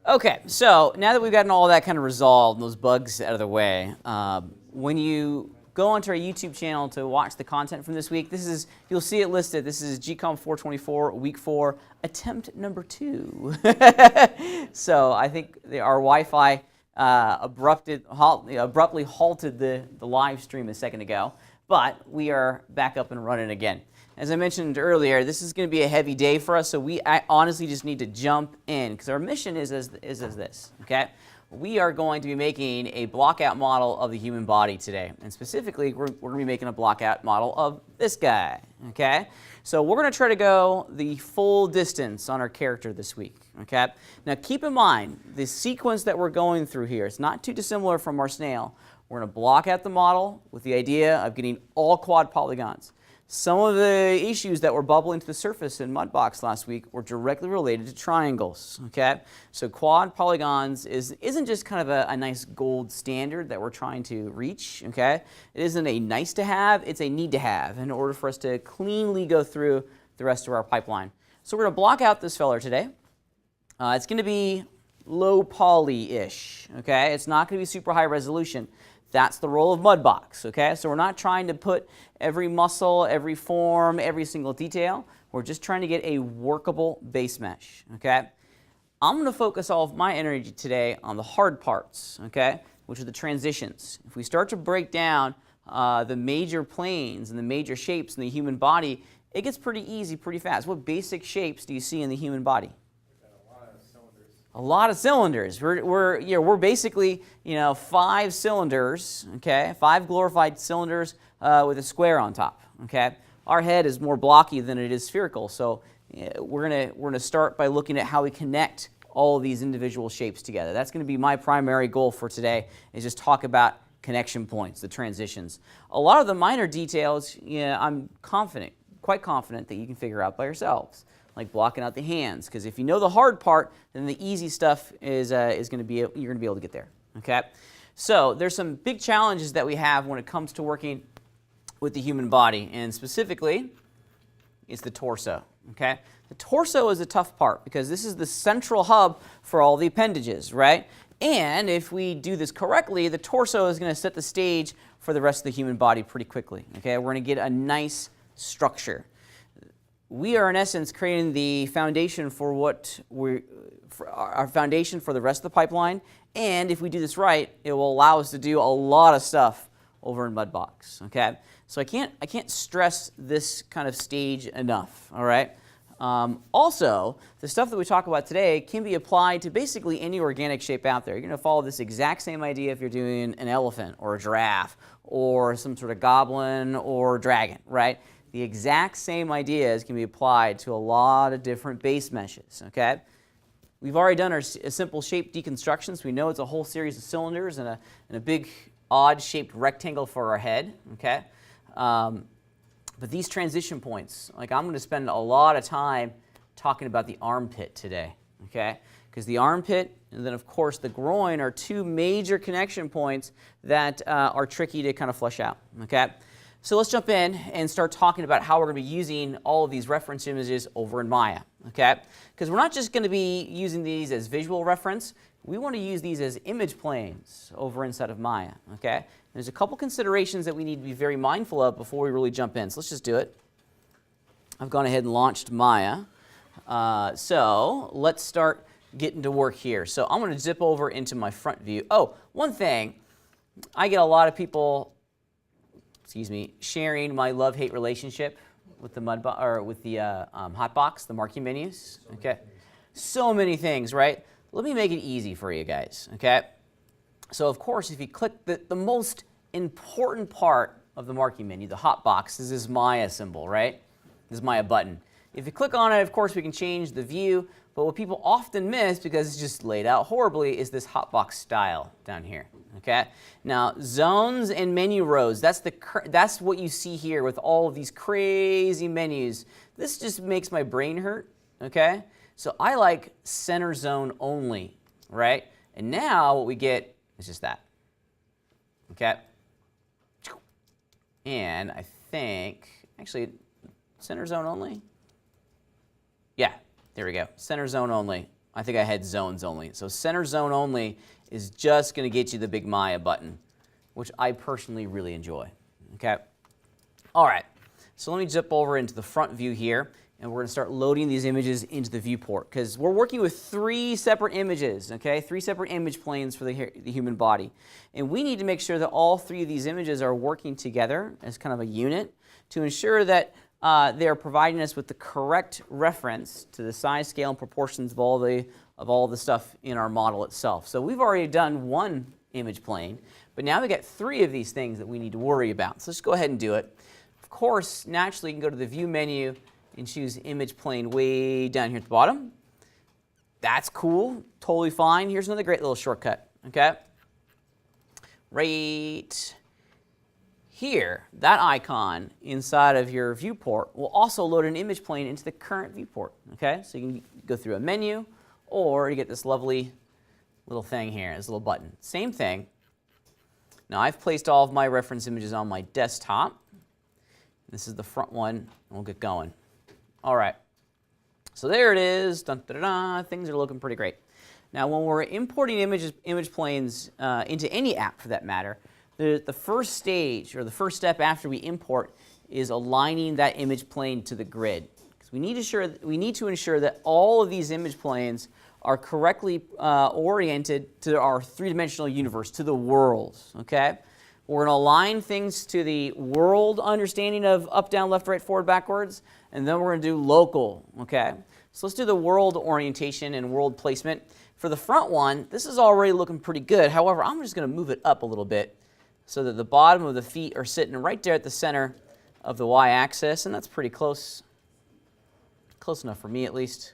Okay, so now that we've gotten all that kind of resolved, those bugs out of the way, when you go onto our YouTube channel to watch the content from this week, you'll see it listed. This is GCOM 424, week 4, attempt number 2. So I think our Wi-Fi abruptly halted the live stream a second ago, but we are back up and running again. As I mentioned earlier, this is going to be a heavy day for us, so I honestly just need to jump in because our mission is as this, okay? We are going to be making a blockout model of the human body today, and specifically, we're going to be making a blockout model of this guy, okay? So we're going to try to go the full distance on our character this week, okay? Now keep in mind, the sequence that we're going through here, it's not too dissimilar from our snail. We're going to block out the model with the idea of getting all quad polygons. Some of the issues that were bubbling to the surface in Mudbox last week were directly related to triangles, okay? So quad polygons isn't just kind of a nice gold standard that we're trying to reach, okay? It isn't a nice to have, it's a need to have in order for us to cleanly go through the rest of our pipeline. So we're going to block out this feller today. It's going to be low poly-ish, okay? It's not going to be super high resolution. That's the role of Mudbox, okay? So we're not trying to put every muscle, every form, every single detail. We're just trying to get a workable base mesh, okay? I'm going to focus all of my energy today on the hard parts, okay, which are the transitions. If we start to break down the major planes and the major shapes in the human body, it gets pretty easy pretty fast. What basic shapes do you see in the human body? A lot of cylinders. We're basically, 5 cylinders, okay? 5 glorified cylinders with a square on top, okay? Our head is more blocky than it is spherical, so we're gonna start by looking at how we connect all of these individual shapes together. That's going to be my primary goal for today, is just talk about connection points, the transitions. A lot of the minor details, I'm quite confident that you can figure out by yourselves, like blocking out the hands, because if you know the hard part, then the easy stuff is going to be, you're going to be able to get there, okay? So there's some big challenges that we have when it comes to working with the human body, and specifically, it's the torso, okay? The torso is a tough part because this is the central hub for all the appendages, right? And if we do this correctly, the torso is going to set the stage for the rest of the human body pretty quickly, okay? We're going to get a nice structure. We are, in essence, creating the foundation for our foundation for the rest of the pipeline, and if we do this right, it will allow us to do a lot of stuff over in Mudbox, okay? So I can't stress this kind of stage enough, all right? Also, the stuff that we talk about today can be applied to basically any organic shape out there. You're going to follow this exact same idea if you're doing an elephant or a giraffe or some sort of goblin or dragon, right? The exact same ideas can be applied to a lot of different base meshes, okay? We've already done a simple shape deconstructions. We know it's a whole series of cylinders and a big odd-shaped rectangle for our head, okay? But these transition points, like I'm going to spend a lot of time talking about the armpit today, okay? Because the armpit and then, of course, the groin are 2 major connection points that are tricky to kind of flesh out, okay? So let's jump in and start talking about how we're going to be using all of these reference images over in Maya, okay? Because we're not just going to be using these as visual reference. We want to use these as image planes over inside of Maya, okay? There's a couple considerations that we need to be very mindful of before we really jump in. So let's just do it. I've gone ahead and launched Maya. So let's start getting to work here. So I'm going to zip over into my front view. Oh, one thing, I get a lot of people sharing my love-hate relationship with the Hotbox, the marquee menus. Okay, so many things, right? Let me make it easy for you guys. Okay, so of course, if you click the most important part of the marquee menu, the Hotbox, is this Maya symbol, right? This Maya button. If you click on it, of course, we can change the view. But what people often miss, because it's just laid out horribly, is this Hotbox style down here. Okay. Now, zones and menu rows, that's what you see here with all of these crazy menus. This just makes my brain hurt. Okay. So I like center zone only, right? And now what we get is just that. Okay. And I think, actually, center zone only? Yeah. There we go. Center zone only. I think I had zones only. So center zone only is just going to get you the big Maya button, which I personally really enjoy. Okay. All right. So let me jump over into the front view here, and we're going to start loading these images into the viewport because we're working with 3 separate images, okay? 3 separate image planes for the human body. And we need to make sure that all 3 of these images are working together as kind of a unit to ensure that they're providing us with the correct reference to the size, scale, and proportions of all the stuff in our model itself. So we've already done 1 image plane, but now we got 3 of these things that we need to worry about. So let's go ahead and do it. Of course, naturally, you can go to the View menu and choose Image Plane way down here at the bottom. That's cool, totally fine. Here's another great little shortcut, okay? Right here, that icon inside of your viewport will also load an image plane into the current viewport, okay? So you can go through a menu, or you get this lovely little thing here, this little button. Same thing. Now I've placed all of my reference images on my desktop. This is the front one, and we'll get going. All right, so there it is. Dun, dun, dun, dun. Things are looking pretty great. Now when we're importing image planes into any app for that matter, the first stage, or the first step after we import, is aligning that image plane to the grid. Because we need to ensure that all of these image planes are correctly oriented to our 3-dimensional universe, to the world, okay? We're going to align things to the world understanding of up, down, left, right, forward, backwards, and then we're going to do local, okay? So let's do the world orientation and world placement. For the front one, this is already looking pretty good. However, I'm just going to move it up a little bit so that the bottom of the feet are sitting right there at the center of the y-axis, and that's pretty close. Close enough for me, at least.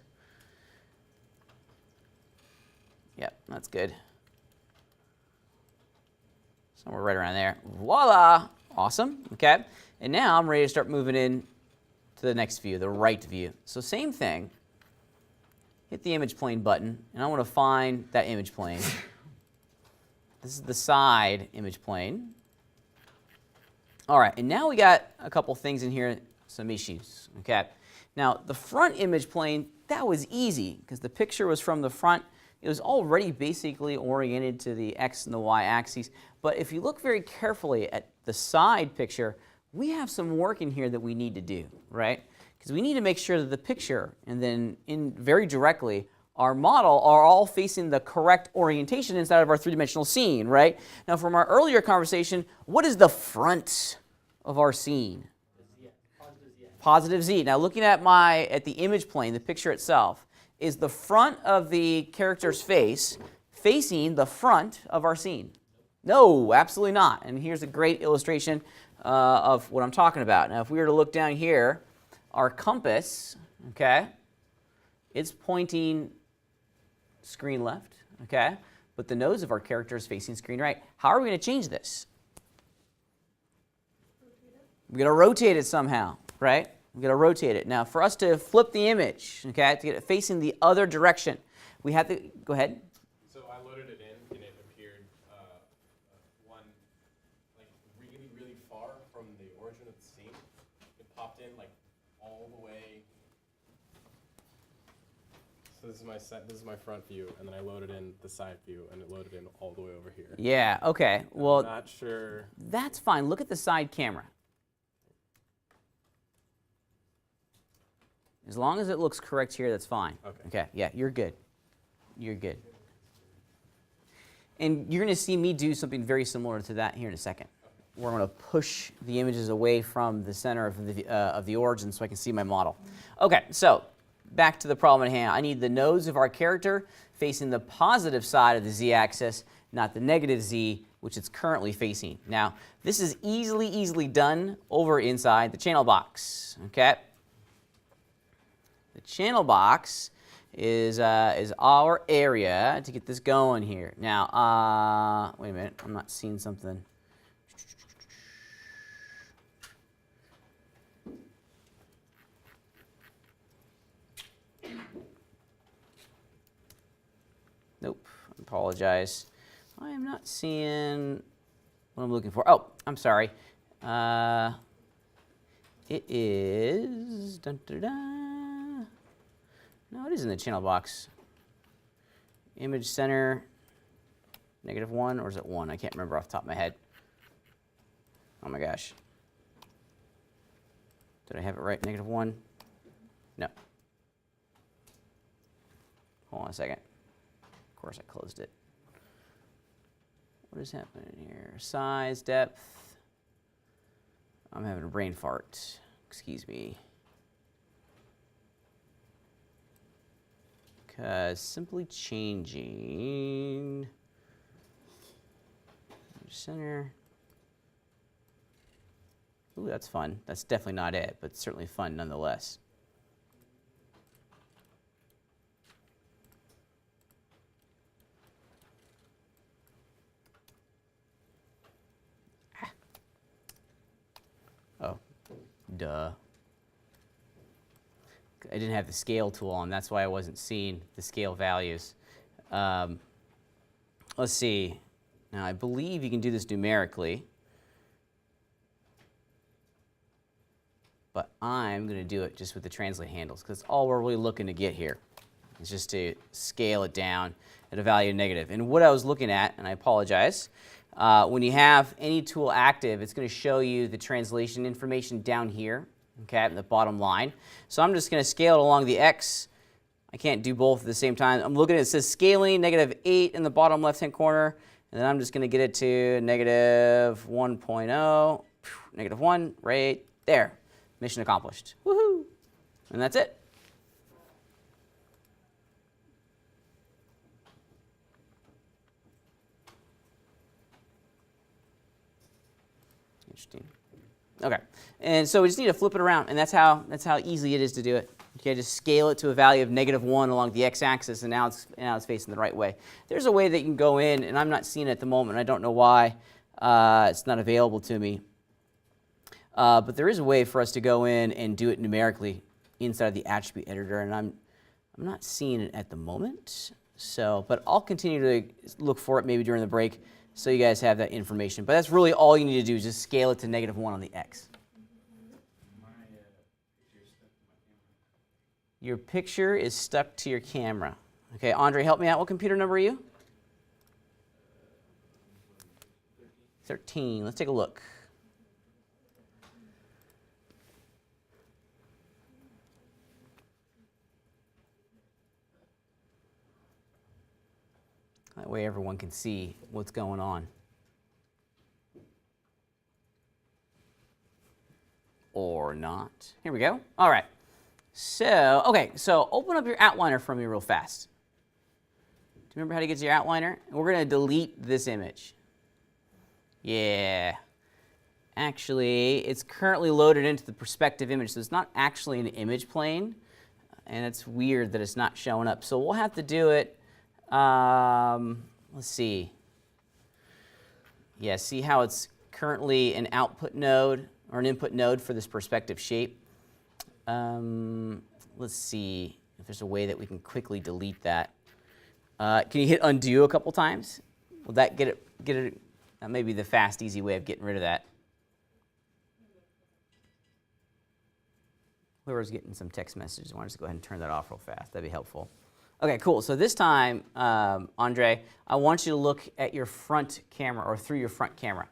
Yep, that's good. Somewhere right around there. Voila! Awesome. Okay. And now I'm ready to start moving in to the next view, the right view. So same thing. Hit the image plane button, and I want to find that image plane. This is the side image plane. All right, and now we got a couple things in here, some issues. Okay. Now the front image plane, that was easy because the picture was from the front. It was already basically oriented to the X and the Y axes. But if you look very carefully at the side picture, we have some work in here that we need to do, right? Because we need to make sure that the picture and then very directly our model are all facing the correct orientation inside of our 3-dimensional scene, right? Now from our earlier conversation, what is the front of our scene? Positive Z. Now looking at the image plane, the picture itself, is the front of the character's face facing the front of our scene? No, absolutely not. And here's a great illustration of what I'm talking about. Now, if we were to look down here, our compass, okay, it's pointing screen left, okay, but the nose of our character is facing screen right. How are we going to change this? We're going to rotate it somehow, right? We're going to rotate it. Now, for us to flip the image, okay, to get it facing the other direction, we have to, go ahead. So I loaded it in, and it appeared one, like, really, really far from the origin of the scene. It popped in, like, all the way. So this is my front view, and then I loaded in the side view, and it loaded in all the way over here. Yeah, okay. Well, I'm not sure. That's fine. Look at the side camera. As long as it looks correct here, that's fine. Okay, yeah, you're good. You're good. And you're going to see me do something very similar to that here in a second. Where I'm going to push the images away from the center of the origin so I can see my model. Okay, so back to the problem at hand. I need the nose of our character facing the positive side of the z-axis, not the negative z, which it's currently facing. Now, this is easily done over inside the channel box. Okay. The channel box is our area to get this going here. Now, wait a minute, I'm not seeing something. Nope, I apologize. I am not seeing what I'm looking for. Oh, I'm sorry. It is, dun, dun, dun. No, it is in the channel box. image center, -1, or is it 1? I can't remember off the top of my head. Oh my gosh. Did I have it right? -1? No. Hold on a second. Of course, I closed it. What is happening here? Size, depth. I'm having a brain fart. Excuse me. Because simply changing center. Ooh, that's fun. That's definitely not it, but certainly fun nonetheless. Oh, duh. I didn't have the scale tool on, that's why I wasn't seeing the scale values. Let's see. Now, I believe you can do this numerically, but I'm going to do it just with the translate handles, because all we're really looking to get here is just to scale it down at a value negative. And what I was looking at, and I apologize, when you have any tool active, it's going to show you the translation information down here, okay, at the bottom line. So I'm just going to scale it along the X. I can't do both at the same time. I'm looking at it says scaling -8 in the bottom left-hand corner, and then I'm just going to get it to -1.0, -1, right there. Mission accomplished. Woohoo! And that's it. Interesting. Okay, and so we just need to flip it around, and that's how easy it is to do it. Okay, just scale it to a value of -1 along the x-axis, and now it's facing the right way. There's a way that you can go in, and I'm not seeing it at the moment. I don't know why it's not available to me. But there is a way for us to go in and do it numerically inside of the attribute editor, and I'm not seeing it at the moment. So, but I'll continue to look for it maybe during the break, so you guys have that information. But that's really all you need to do is just scale it to -1 on the x. Your picture is stuck to your camera. Okay, Andre, help me out. What computer number are you? 13. Let's take a look. That way everyone can see what's going on. Or not. Here we go. All right. So, okay, so open up your outliner for me real fast. Do you remember how to get to your outliner? We're going to delete this image. Yeah. Actually, it's currently loaded into the perspective image, so it's not actually an image plane, and it's weird that it's not showing up. So we'll have to do it. Let's see. Yeah, see how it's currently an output node or an input node for this perspective shape? Let's see if there's a way that we can quickly delete that. Can you hit undo a couple times? Will that get it? That may be the fast, easy way of getting rid of that. Whoever's getting some text messages, I want to just go ahead and turn that off real fast. That'd be helpful. Okay, cool. So this time, Andre, I want you to look at your front camera or through your front camera.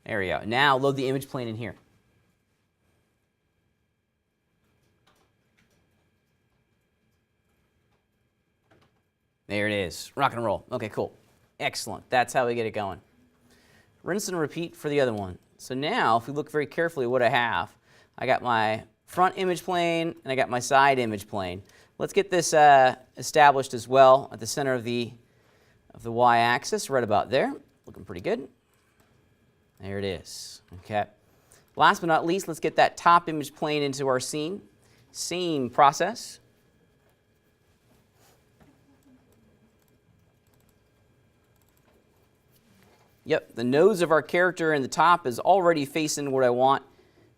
There we go. Now load the image plane in here. There it is. Rock and roll. Okay, cool. Excellent. That's how we get it going. Rinse and repeat for the other one. So now, if we look very carefully at what I got my front image plane and I got my side image plane. Let's get this established as well at the center of the y-axis, right about there. Looking pretty good. There it is. Okay. Last but not least, let's get that top image plane into our scene. Same process. Yep, the nose of our character in the top is already facing what I want.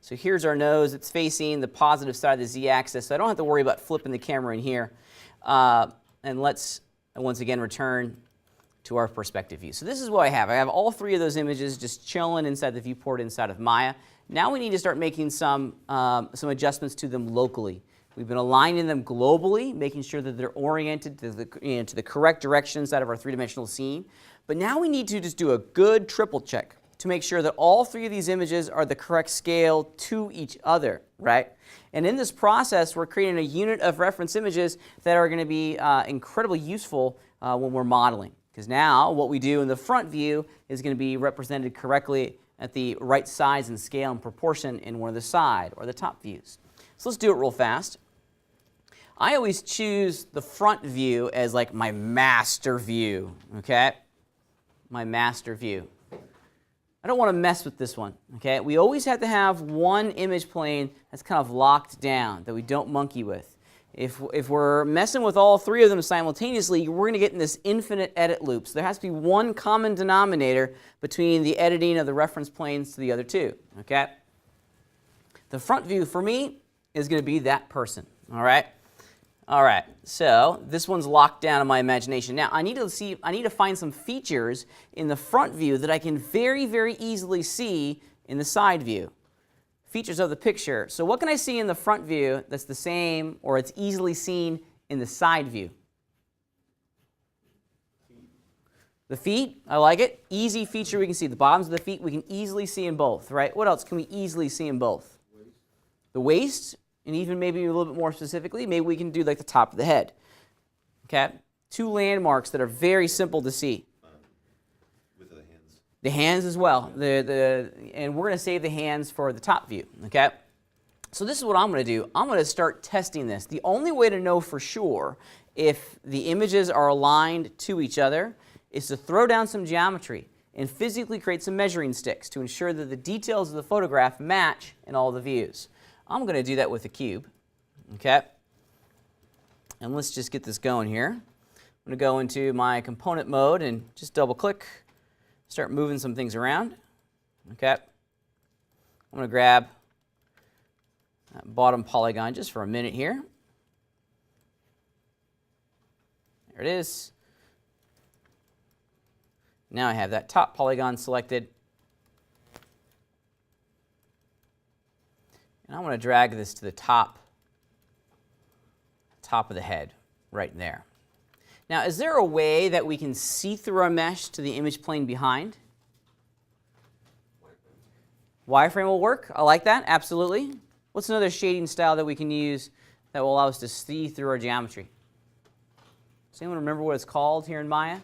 So here's our nose. It's facing the positive side of the z-axis, so I don't have to worry about flipping the camera in here. And let's once again return to our perspective view. So this is what I have. I have all three of those images just chilling inside the viewport inside of Maya. Now we need to start making some adjustments to them locally. We've been aligning them globally, making sure that they're oriented to the correct direction inside of our three-dimensional scene. But now we need to just do a good triple check to make sure that all three of these images are the correct scale to each other, right? And in this process, we're creating a unit of reference images that are going to be incredibly useful when we're modeling. Because now what we do in the front view is going to be represented correctly at the right size and scale and proportion in one of the side or the top views. So let's do it real fast. I always choose the front view as like my master view, okay? My master view. I don't want to mess with this one, okay? We always have to have one image plane that's kind of locked down, that we don't monkey with. If we're messing with all three of them simultaneously, we're going to get in this infinite edit loop. So there has to be one common denominator between the editing of the reference planes to the other two, okay? The front view for me is going to be that person, all right? All right, so this one's locked down in my imagination. Now, I need to find some features in the front view that I can very, very easily see in the side view. Features of the picture. So what can I see in the front view that's the same or it's easily seen in the side view? The feet, I like it. Easy feature we can see. The bottoms of the feet we can easily see in both, right? What else can we easily see in both? The waist. And even maybe a little bit more specifically, maybe we can do like the top of the head. Okay? Two landmarks that are very simple to see. With the hands. The hands as well. And we're going to save the hands for the top view. Okay? So this is what I'm going to do. I'm going to start testing this. The only way to know for sure if the images are aligned to each other is to throw down some geometry and physically create some measuring sticks to ensure that the details of the photograph match in all the views. I'm going to do that with a cube, okay? And let's just get this going here. I'm going to go into my component mode and just double click, start moving some things around, okay? I'm going to grab that bottom polygon just for a minute here. There it is. Now I have that top polygon selected. And I want to drag this to the top of the head, right there. Now, is there a way that we can see through our mesh to the image plane behind? Wireframe will work. I like that, absolutely. What's another shading style that we can use that will allow us to see through our geometry? Does anyone remember what it's called here in Maya?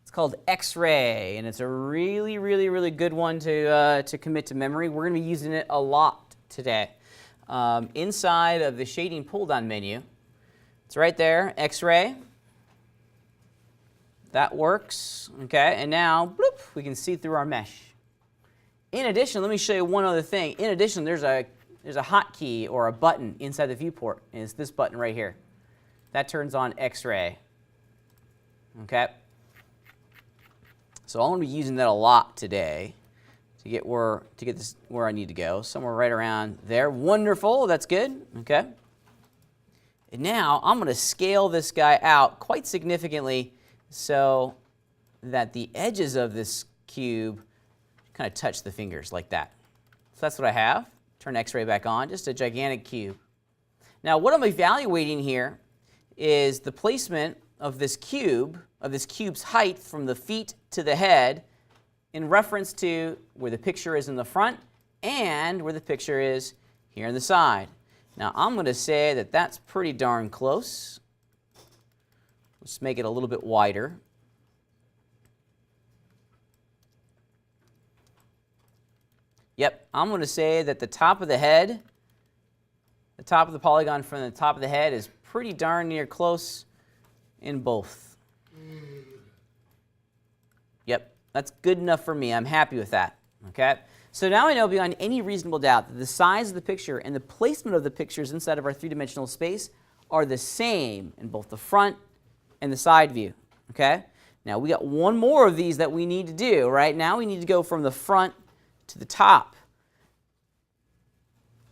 It's called X-ray, and it's a really, really, really good one to commit to memory. We're going to be using it a lot today. Inside of the shading pull-down menu, it's right there, X-ray. That works, okay? And now, bloop, we can see through our mesh. In addition, let me show you one other thing. In addition, there's a hotkey or a button inside the viewport, and it's this button right here. That turns on X-ray, okay? So I'm going to be using that a lot today to get this where I need to go, somewhere right around there. Wonderful, that's good, okay? And now I'm going to scale this guy out quite significantly so that the edges of this cube kind of touch the fingers like that. So that's what I have. Turn X-ray back on, just a gigantic cube. Now what I'm evaluating here is the placement of this cube's height from the feet to the head in reference to where the picture is in the front and where the picture is here on the side. Now I'm going to say that that's pretty darn close. Let's make it a little bit wider. Yep, I'm going to say that the top of the head, the top of the polygon from the top of the head is pretty darn near close in both. Yep. That's good enough for me. I'm happy with that, okay? So now I know beyond any reasonable doubt that the size of the picture and the placement of the pictures inside of our three-dimensional space are the same in both the front and the side view, okay? Now we got one more of these that we need to do, right? Now we need to go from the front to the top.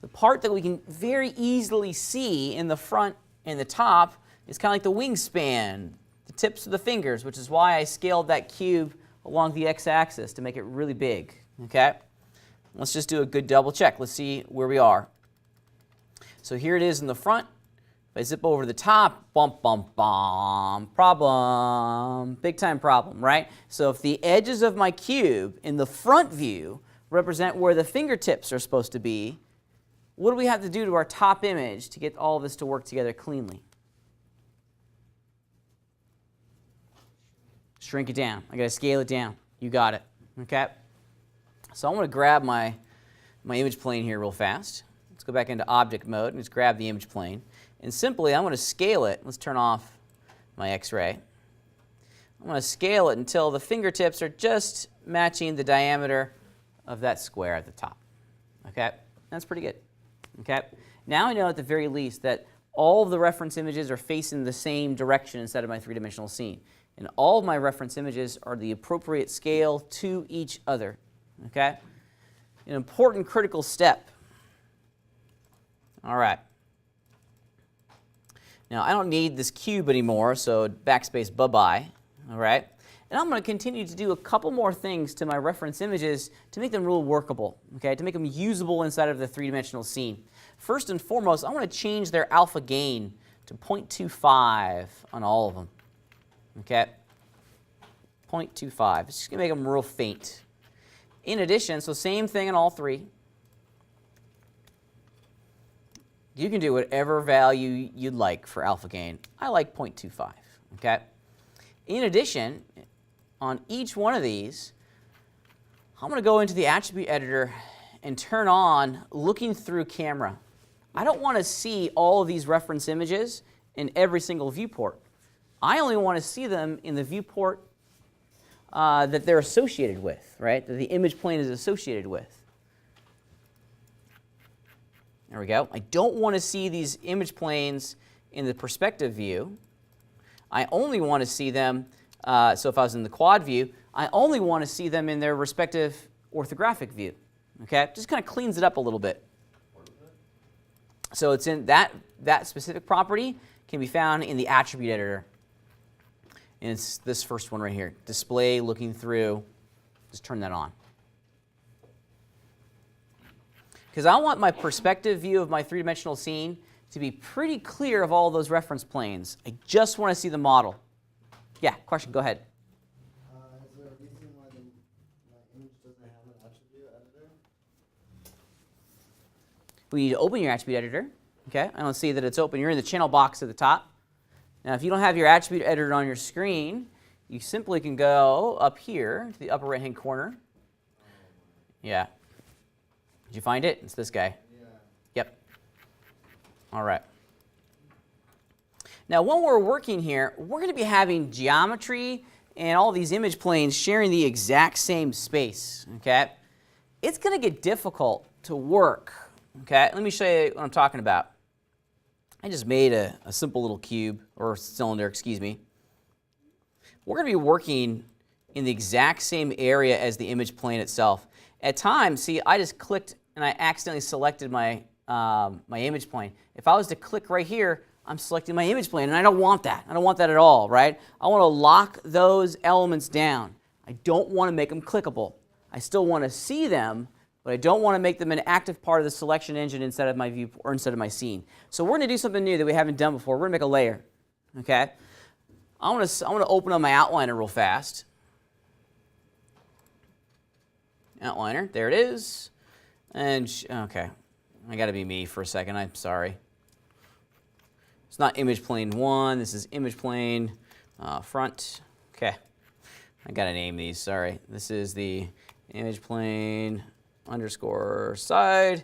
The part that we can very easily see in the front and the top is kind of like the wingspan, the tips of the fingers, which is why I scaled that cube along the x-axis to make it really big, okay? Let's just do a good double check. Let's see where we are. So here it is in the front. If I zip over to the top, bump, bump, bump, problem, big time problem, right? So if the edges of my cube in the front view represent where the fingertips are supposed to be, what do we have to do to our top image to get all of this to work together cleanly? Shrink it down. I got to scale it down. You got it. Okay? So I'm going to grab my image plane here real fast. Let's go back into object mode and just grab the image plane. And simply, I'm going to scale it. Let's turn off my X-ray. I'm going to scale it until the fingertips are just matching the diameter of that square at the top. Okay? That's pretty good. Okay? Now I know at the very least that all of the reference images are facing the same direction instead of my three-dimensional scene. And all of my reference images are the appropriate scale to each other. Okay? An important critical step. All right. Now, I don't need this cube anymore, so backspace bye-bye. All right? And I'm going to continue to do a couple more things to my reference images to make them real workable, okay? To make them usable inside of the three-dimensional scene. First and foremost, I want to change their alpha gain to 0.25 on all of them. Okay? 0.25. It's just going to make them real faint. In addition, so same thing on all three. You can do whatever value you'd like for alpha gain. I like 0.25. Okay? In addition, on each one of these, I'm going to go into the attribute editor and turn on looking through camera. I don't want to see all of these reference images in every single viewport. I only want to see them in the viewport that they're associated with, right? That the image plane is associated with. There we go. I don't want to see these image planes in the perspective view. I only want to see them, so if I was in the quad view, I only want to see them in their respective orthographic view. Okay? Just kind of cleans it up a little bit. So it's in that specific property can be found in the attribute editor. And it's this first one right here, display looking through. Just turn that on. Because I want my perspective view of my three-dimensional scene to be pretty clear of all those reference planes. I just want to see the model. Yeah, question, go ahead. Is there a reason why my image doesn't have an attribute editor? We need to open your attribute editor. Okay, I don't see that it's open. You're in the channel box at the top. Now, if you don't have your attribute editor on your screen, you simply can go up here to the upper right-hand corner. Yeah. Did you find it? It's this guy. Yeah. Yep. All right. Now, when we're working here, we're going to be having geometry and all these image planes sharing the exact same space. Okay? It's going to get difficult to work. Okay? Let me show you what I'm talking about. I just made a simple little cube, or cylinder, excuse me. We're going to be working in the exact same area as the image plane itself. At times, see, I just clicked and I accidentally selected my image plane. If I was to click right here, I'm selecting my image plane, and I don't want that. I don't want that at all, right? I want to lock those elements down. I don't want to make them clickable. I still want to see them, but I don't want to make them an active part of the selection engine instead of my view or instead of my scene. So we're going to do something new that we haven't done before. We're going to make a layer. Okay? I want to open up my outliner real fast. Outliner, there it is. And okay, I got to be me for a second. I'm sorry. It's not image plane 1. This is image plane front. Okay, I got to name these. Sorry. This is the image plane underscore side,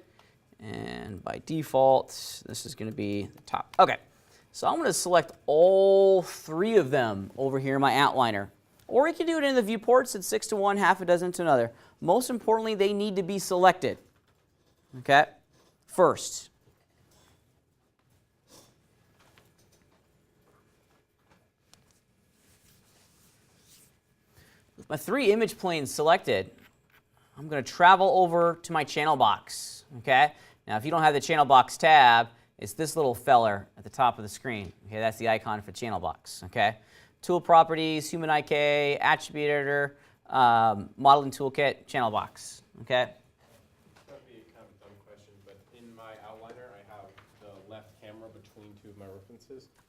and by default, this is going to be the top. Okay, so I'm going to select all 3 of them over here in my outliner. Or you can do it in the viewports. It's 6 to 1, half a dozen to another. Most importantly, they need to be selected. Okay? First. With my 3 image planes selected, I'm going to travel over to my channel box. Okay? Now, if you don't have the channel box tab, it's this little feller at the top of the screen. Okay? That's the icon for channel box. Okay? Tool properties, human IK, attribute editor, modeling toolkit, channel box. Okay? That'd be kind of a dumb question, but in my outliner, I have the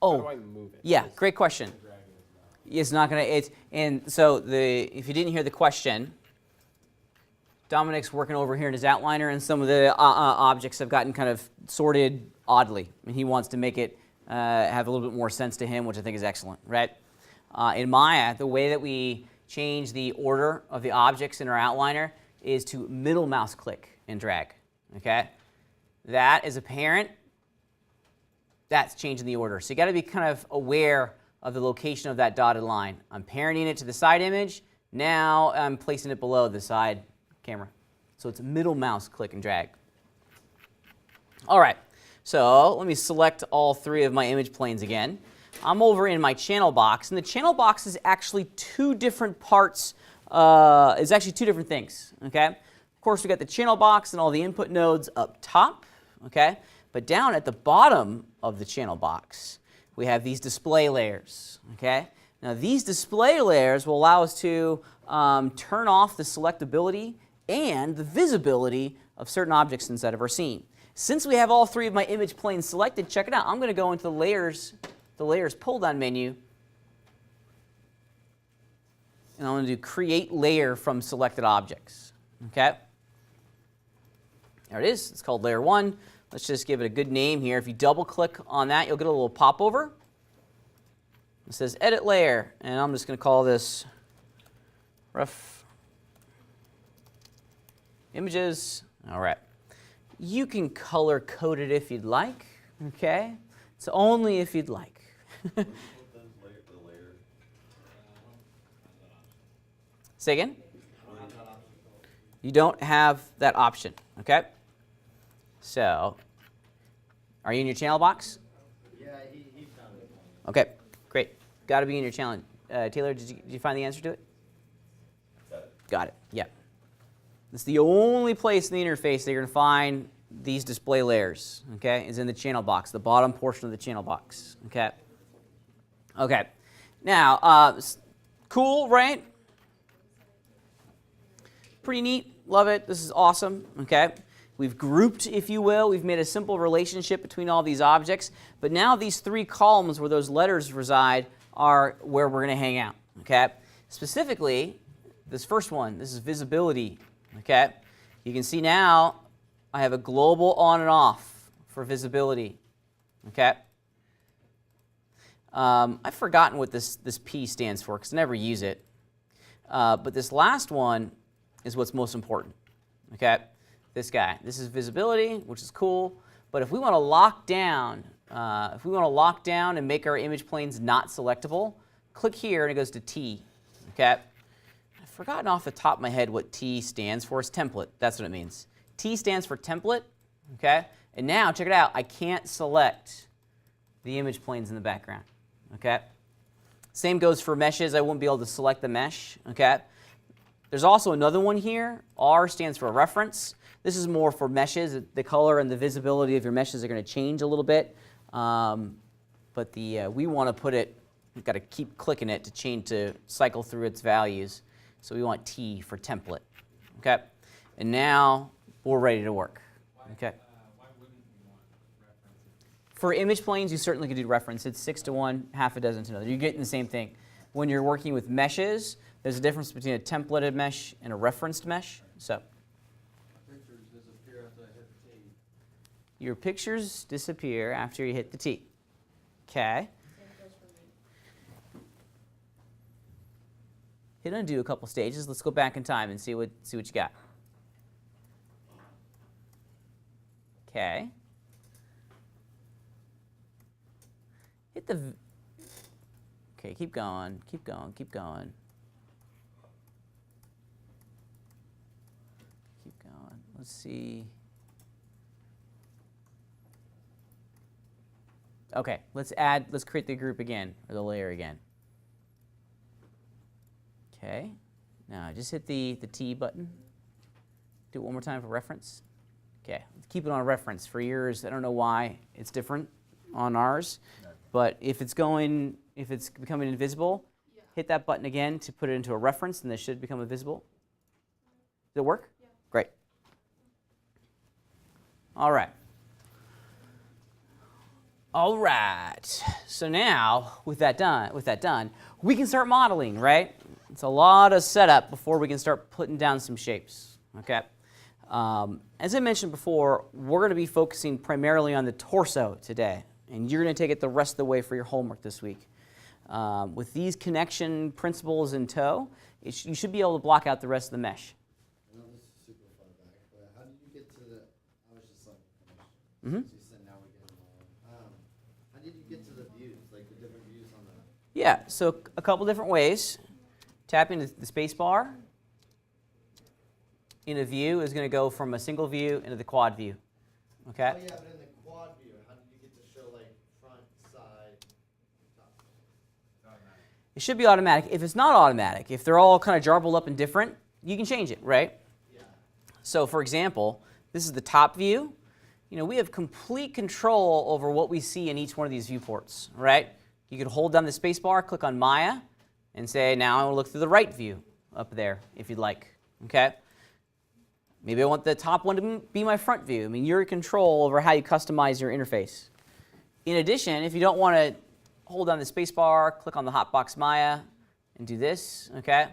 How do Oh, I move it? yeah, great question. Dragging it now. It's not going to, and so if you didn't hear the question, Dominic's working over here in his outliner, and some of the objects have gotten kind of sorted oddly, and he wants to make it have a little bit more sense to him, which I think is excellent, right? In Maya, the way that we change the order of the objects in our outliner is to middle mouse click and drag, okay? That is apparent. That's changing the order. So you got to be kind of aware of the location of that dotted line. I'm parenting it to the side image. Now I'm placing it below the side camera. So it's middle mouse click and drag. All right, so let me select all three of my image planes again. I'm over in my channel box, and the channel box is actually two different parts. It's actually two different things, okay? Of course, we got the channel box and all the input nodes up top, okay? But down at the bottom of the channel box, we have these display layers, okay? Now, these display layers will allow us to turn off the selectability and the visibility of certain objects inside of our scene. Since we have all three of my image planes selected, check it out. I'm going to go into the layers pull-down menu, and I'm going to do Create Layer from Selected Objects. Okay? There it is. It's called Layer 1. Let's just give it a good name here. If you double-click on that, you'll get a little popover. It says Edit Layer, and I'm just going to call this Rough Images. All right. You can color code it if you'd like. Okay? It's only if you'd like. Say again? You don't have that option. Okay? So, are you in your channel box? Yeah, he found it. Okay, great. Got to be in your channel. Taylor, did you find the answer to it? Got it. Yeah. It's the only place in the interface that you're going to find these display layers, okay, is in the channel box, the bottom portion of the channel box, okay? Okay. Now, cool, right? Pretty neat. Love it. This is awesome, okay? We've grouped, if you will. We've made a simple relationship between all these objects. But now these three columns where those letters reside are where we're going to hang out, okay? Specifically, this first one, this is visibility, okay? You can see now I have a global on and off for visibility, okay? I've forgotten what this P stands for because I never use it. But this last one is what's most important, okay? This guy. This is visibility, which is cool. But if we want to lock down, and make our image planes not selectable, click here and it goes to T, okay? I've forgotten off the top of my head what T stands for. It's template. That's what it means. T stands for template, okay? And now, check it out. I can't select the image planes in the background, okay? Same goes for meshes. I won't be able to select the mesh, okay? There's also another one here. R stands for reference. This is more for meshes. The color and the visibility of your meshes are going to change a little bit. But we want to put it, we've got to keep clicking it to change, to cycle through its values. So we want T for template, okay? And now we're ready to work, okay? Why wouldn't you want references? For image planes, you certainly could do reference. It's 6 to 1, half a dozen to another. You're getting the same thing. When you're working with meshes, there's a difference between a templated mesh and a referenced mesh. So Pictures disappear after I hit the T. your pictures disappear after you hit the T. Okay. Hit undo a couple stages. Let's go back in time and see what you got. Okay. Hit the. Okay, keep going, keep going, keep going. Keep going. Let's see. Okay, let's create the group again, or the layer again. Okay, now just hit the T button. Do it one more time for reference. Okay, keep it on reference. For yours, I don't know why it's different on ours, but if it's becoming invisible, hit that button again to put it into a reference, and this should become invisible. Does it work? Yeah. Great. All right. All right. So now, with that done, we can start modeling, right? It's a lot of setup before we can start putting down some shapes. Okay. As I mentioned before, we're going to be focusing primarily on the torso today, and you're going to take it the rest of the way for your homework this week. With these connection principles in tow, you should be able to block out the rest of the mesh. I know this is super far back, but how did you get to the? I was just like, Mm-hmm. so you said now we get them all. How did you get to the views, like the different views on the? Yeah, so a couple different ways. Tapping the space bar in a view is going to go from a single view into the quad view. Okay? Oh yeah, but in the quad view, how did you get to show like front, side, top? It should be automatic. If it's not automatic, if they're all kind of jarbled up and different, you can change it, right? Yeah. So for example, this is the top view. You know, we have complete control over what we see in each one of these viewports, right? You could hold down the space bar, click on Maya, and say, now I want to look through the right view up there, if you'd like, okay? Maybe I want the top one to be my front view. I mean, you're in control over how you customize your interface. In addition, if you don't want to hold down the space bar, click on the hotbox Maya, and do this, okay?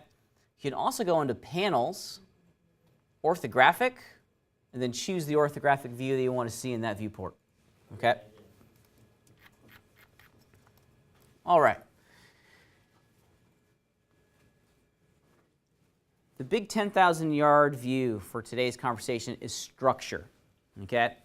You can also go into Panels, Orthographic, and then choose the orthographic view that you want to see in that viewport, okay? All right. The big 10,000-yard view for today's conversation is structure, okay?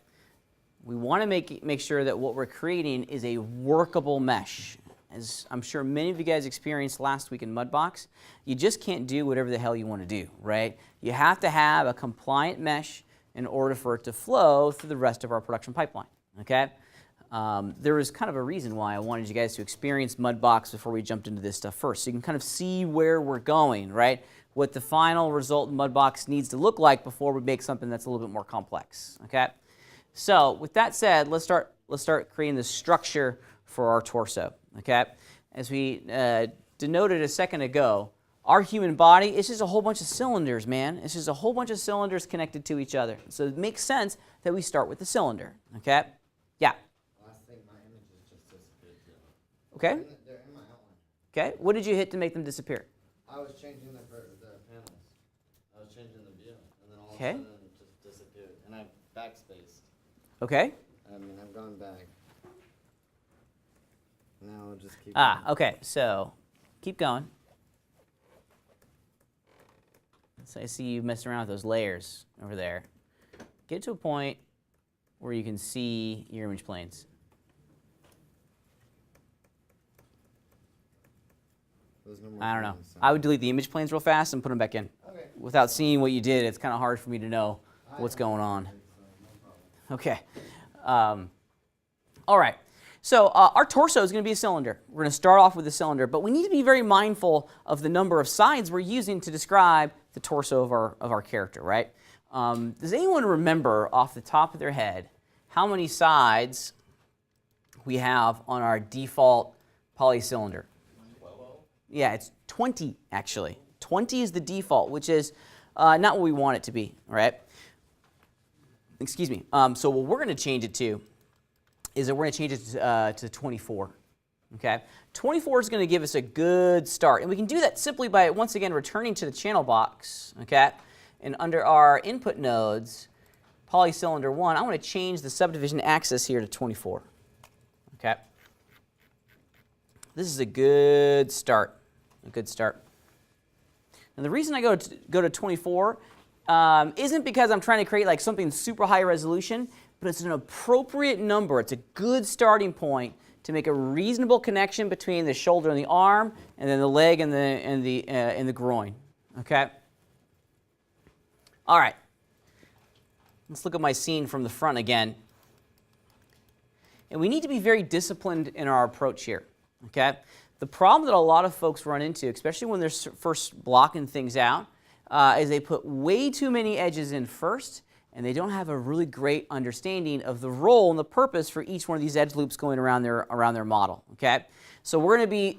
We want to make sure that what we're creating is a workable mesh. As I'm sure many of you guys experienced last week in Mudbox, you just can't do whatever the hell you want to do, right? You have to have a compliant mesh in order for it to flow through the rest of our production pipeline, okay? There was kind of a reason why I wanted you guys to experience Mudbox before we jumped into this stuff first, so you can kind of see where we're going, right? What the final result in Mudbox needs to look like before we make something that's a little bit more complex, okay? So with that said, let's start creating the structure for our torso, okay? As we denoted a second ago, our human body is just a whole bunch of cylinders, man. It's just a whole bunch of cylinders connected to each other. So it makes sense that we start with the cylinder, okay? Yeah. Last thing, my images just disappeared too. Okay. They're in my outline. Okay. What did you hit to make them disappear? I was changing the panels. I was changing the view, and then all Okay. of a sudden it just disappeared. And I backspaced. Okay. I mean, I've gone back. Now I'll just keep. Ah, going. okay. So keep going. So I see you messing around with those layers over there. Get to a point where you can see your image planes. There's no more I don't know. panels, so- I would delete the image planes real fast and put them back in. Okay. Without seeing what you did, it's kind of hard for me to know what's I going on. don't think so, no problem. Okay. All right. So our torso is going to be a cylinder. We're going to start off with a cylinder, but we need to be very mindful of the number of sides we're using to describe the torso of our character, right? Does anyone remember off the top of their head how many sides we have on our default polycylinder? 12? Yeah, it's 20 actually. 20 is the default, which is not what we want it to be, right? Excuse me. So what we're going to change it to is that we're going to change it to 24. Okay, 24 is going to give us a good start, and we can do that simply by once again returning to the channel box. Okay, and under our input nodes, polycylinder 1, I want to change the subdivision axis here to 24. Okay, this is a good start. A good start. And the reason I go to 24 isn't because I'm trying to create like something super high resolution, but it's an appropriate number. It's a good starting point to make a reasonable connection between the shoulder and the arm, and then the leg and the groin. Okay. All right. Let's look at my scene from the front again. And we need to be very disciplined in our approach here. Okay. The problem that a lot of folks run into, especially when they're first blocking things out, is they put way too many edges in first, and they don't have a really great understanding of the role and the purpose for each one of these edge loops going around their model. Okay, so we're going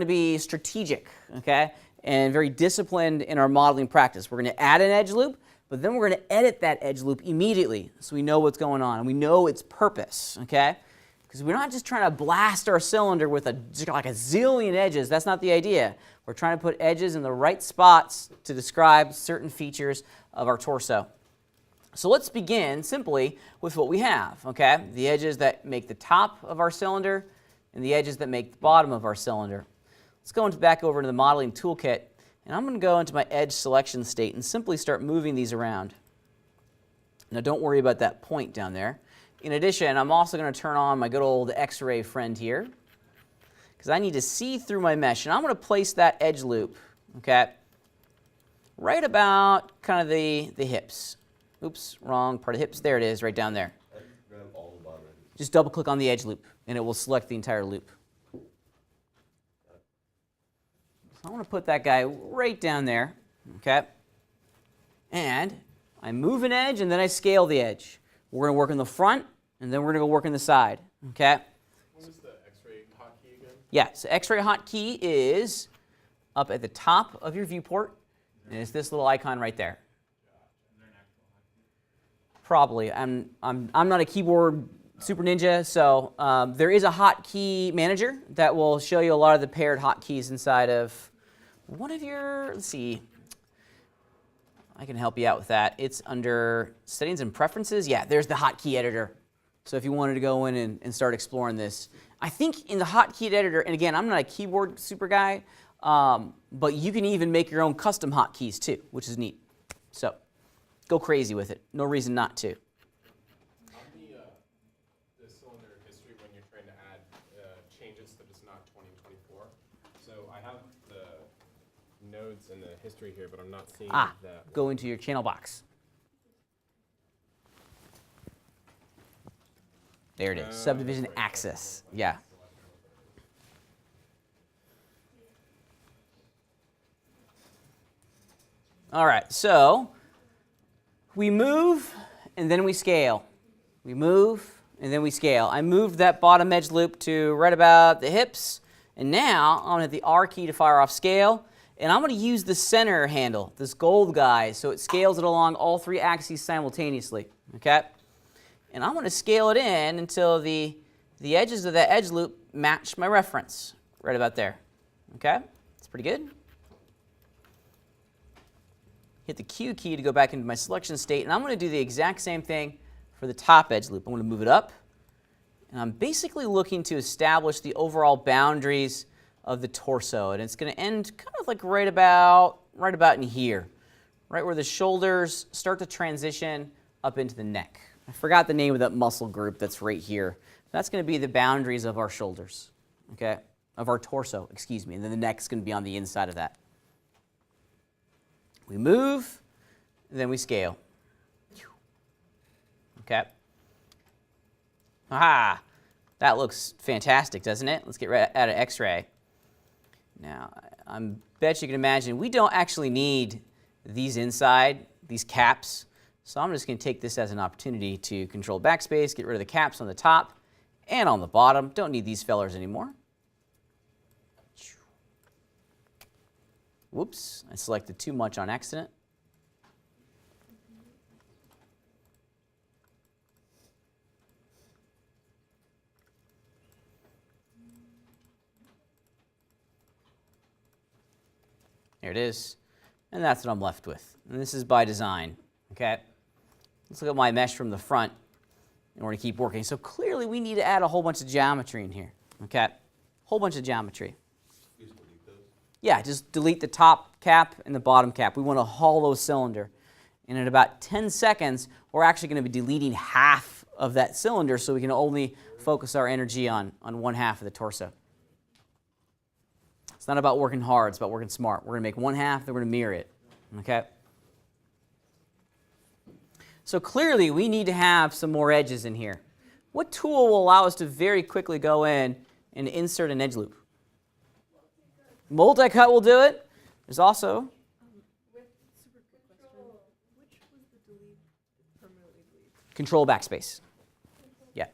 to be strategic, okay, and very disciplined in our modeling practice. We're going to add an edge loop, but then we're going to edit that edge loop immediately, so we know what's going on and we know its purpose. Okay, Because we're not just trying to blast our cylinder with like a zillion edges. That's not the idea. We're trying to put edges in the right spots to describe certain features of our torso. So let's begin simply with what we have, okay? The edges that make the top of our cylinder and the edges that make the bottom of our cylinder. Let's go back over to the modeling toolkit, and I'm going to go into my edge selection state and simply start moving these around. Now don't worry about that point down there. In addition, I'm also going to turn on my good old X-ray friend here, because I need to see through my mesh, and I'm going to place that edge loop, okay, right about kind of the hips. Oops, wrong part of hips. There it is, right down there. Grab all the bottom edges. Just double click on the edge loop, and it will select the entire loop. So I want to put that guy right down there, okay? And I move an edge, and then I scale the edge. We're going to work in the front, and then we're going to go work in the side, okay? What was the X-ray hotkey again? Yeah, so X-ray hotkey is up at the top of your viewport, and it's this little icon right there. Probably. I'm not a keyboard super ninja, so there is a hotkey manager that will show you a lot of the paired hotkeys inside of one of your, let's see, I can help you out with that. It's under settings and preferences. Yeah, there's the hotkey editor. So if you wanted to go in and start exploring this. I think in the hotkey editor, and again, I'm not a keyboard super guy, but you can even make your own custom hotkeys too, which is neat. So go crazy with it. No reason not to. On the cylinder history, when you're trying to add changes that it's not 2024, so I have the nodes in the history here, but I'm not seeing that. Go into your channel box. There it is, subdivision that's right. access. Yeah. All right, so we move and then we scale. We move and then we scale. I moved that bottom edge loop to right about the hips, and now I'm going to hit the R key to fire off scale, and I'm going to use the center handle, this gold guy, so it scales it along all three axes simultaneously, okay? And I'm going to scale it in until the edges of that edge loop match my reference, right about there, okay? That's pretty good. Hit the Q key to go back into my selection state, and I'm going to do the exact same thing for the top edge loop. I'm going to move it up, and I'm basically looking to establish the overall boundaries of the torso, and it's going to end kind of like right about in here, right where the shoulders start to transition up into the neck. I forgot the name of that muscle group that's right here. That's going to be the boundaries of our shoulders, okay, of our torso, excuse me, and then the neck's going to be on the inside of that. We move, and then we scale. Okay. Aha! That looks fantastic, doesn't it? Let's get right out of X-ray. Now, I bet you can imagine we don't actually need these inside, these caps. So I'm just going to take this as an opportunity to control backspace, get rid of the caps on the top and on the bottom. Don't need these fellers anymore. Whoops, I selected too much on accident. There it is. And that's what I'm left with. And this is by design, okay? Let's look at my mesh from the front in order to keep working. So clearly we need to add a whole bunch of geometry in here, okay? Whole bunch of geometry. Yeah, just delete the top cap and the bottom cap. We want a hollow cylinder. And in about 10 seconds, we're actually going to be deleting half of that cylinder so we can only focus our energy on one half of the torso. It's not about working hard, it's about working smart. We're going to make one half, then we're going to mirror it, okay? So clearly, we need to have some more edges in here. What tool will allow us to very quickly go in and insert an edge loop? Multi-cut will do it. There's also control backspace. Yeah.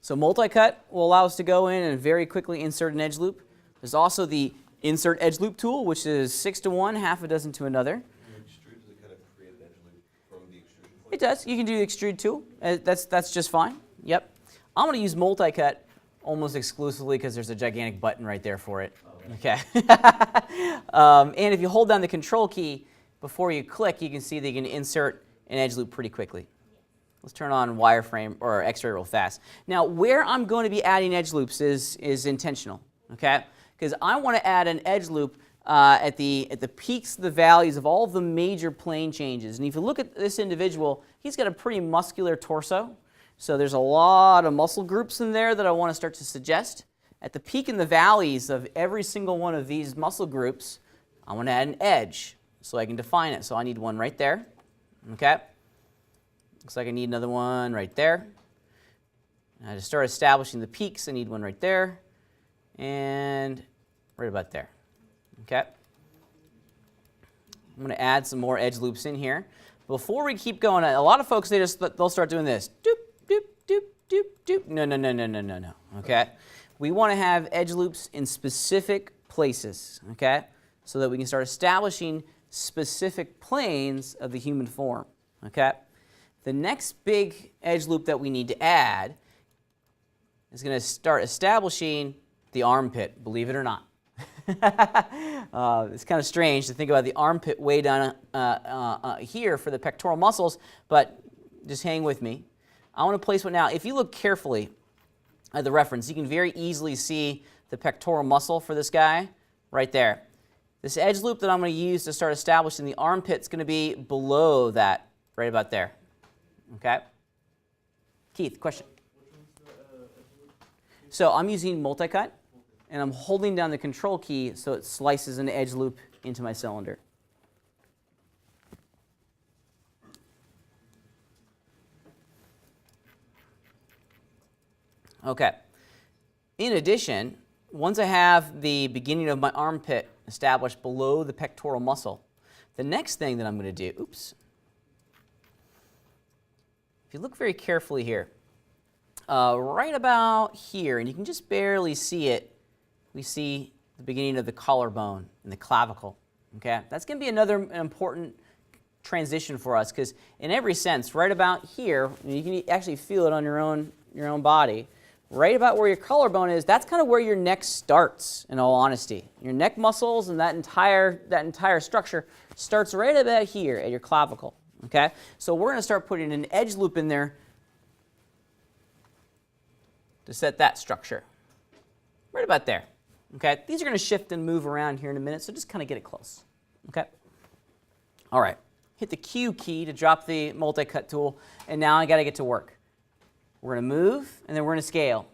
So multi-cut will allow us to go in and very quickly insert an edge loop. There's also the insert edge loop tool, which is 6 to 1, half a dozen to another. It does. You can do the extrude tool. That's just fine. Yep. I'm going to use multi-cut almost exclusively because there's a gigantic button right there for it. Okay. And if you hold down the control key before you click, you can see that you can insert an edge loop pretty quickly. Let's turn on wireframe or X-ray real fast. Now, where I'm going to be adding edge loops is intentional, okay? Because I want to add an edge loop at the peaks, the valleys of all of the major plane changes. And if you look at this individual, he's got a pretty muscular torso. So there's a lot of muscle groups in there that I want to start to suggest. At the peak and the valleys of every single one of these muscle groups, I want to add an edge so I can define it. So I need one right there, okay? Looks like I need another one right there. And to start establishing the peaks, I need one right there and right about there. Okay. I'm going to add some more edge loops in here. Before we keep going, a lot of folks, they'll start doing this. Doop, doop, doop, doop, doop. No. Okay. We want to have edge loops in specific places, okay, so that we can start establishing specific planes of the human form, okay? The next big edge loop that we need to add is going to start establishing the armpit, believe it or not. It's kind of strange to think about the armpit way down here for the pectoral muscles, but just hang with me. I want to place one now. If you look carefully at the reference, you can very easily see the pectoral muscle for this guy right there. This edge loop that I'm going to use to start establishing the armpit is going to be below that, right about there. Okay? Keith, question? So I'm using multi-cut, and I'm holding down the control key so it slices an edge loop into my cylinder. Okay. In addition, once I have the beginning of my armpit established below the pectoral muscle, the next thing that I'm going to do, oops. If you look very carefully here, right about here, and you can just barely see it, we see the beginning of the collarbone and the clavicle. Okay, that's going to be another important transition for us because, in every sense, right about here, you can actually feel it on your own body. Right about where your collarbone is, that's kind of where your neck starts. In all honesty, your neck muscles and that entire structure starts right about here at your clavicle. Okay, so we're going to start putting an edge loop in there to set that structure. Right about there. Okay, these are going to shift and move around here in a minute, so just kind of get it close. Okay. All right. Hit the Q key to drop the multi-cut tool, and now I got to get to work. We're going to move, and then we're going to scale.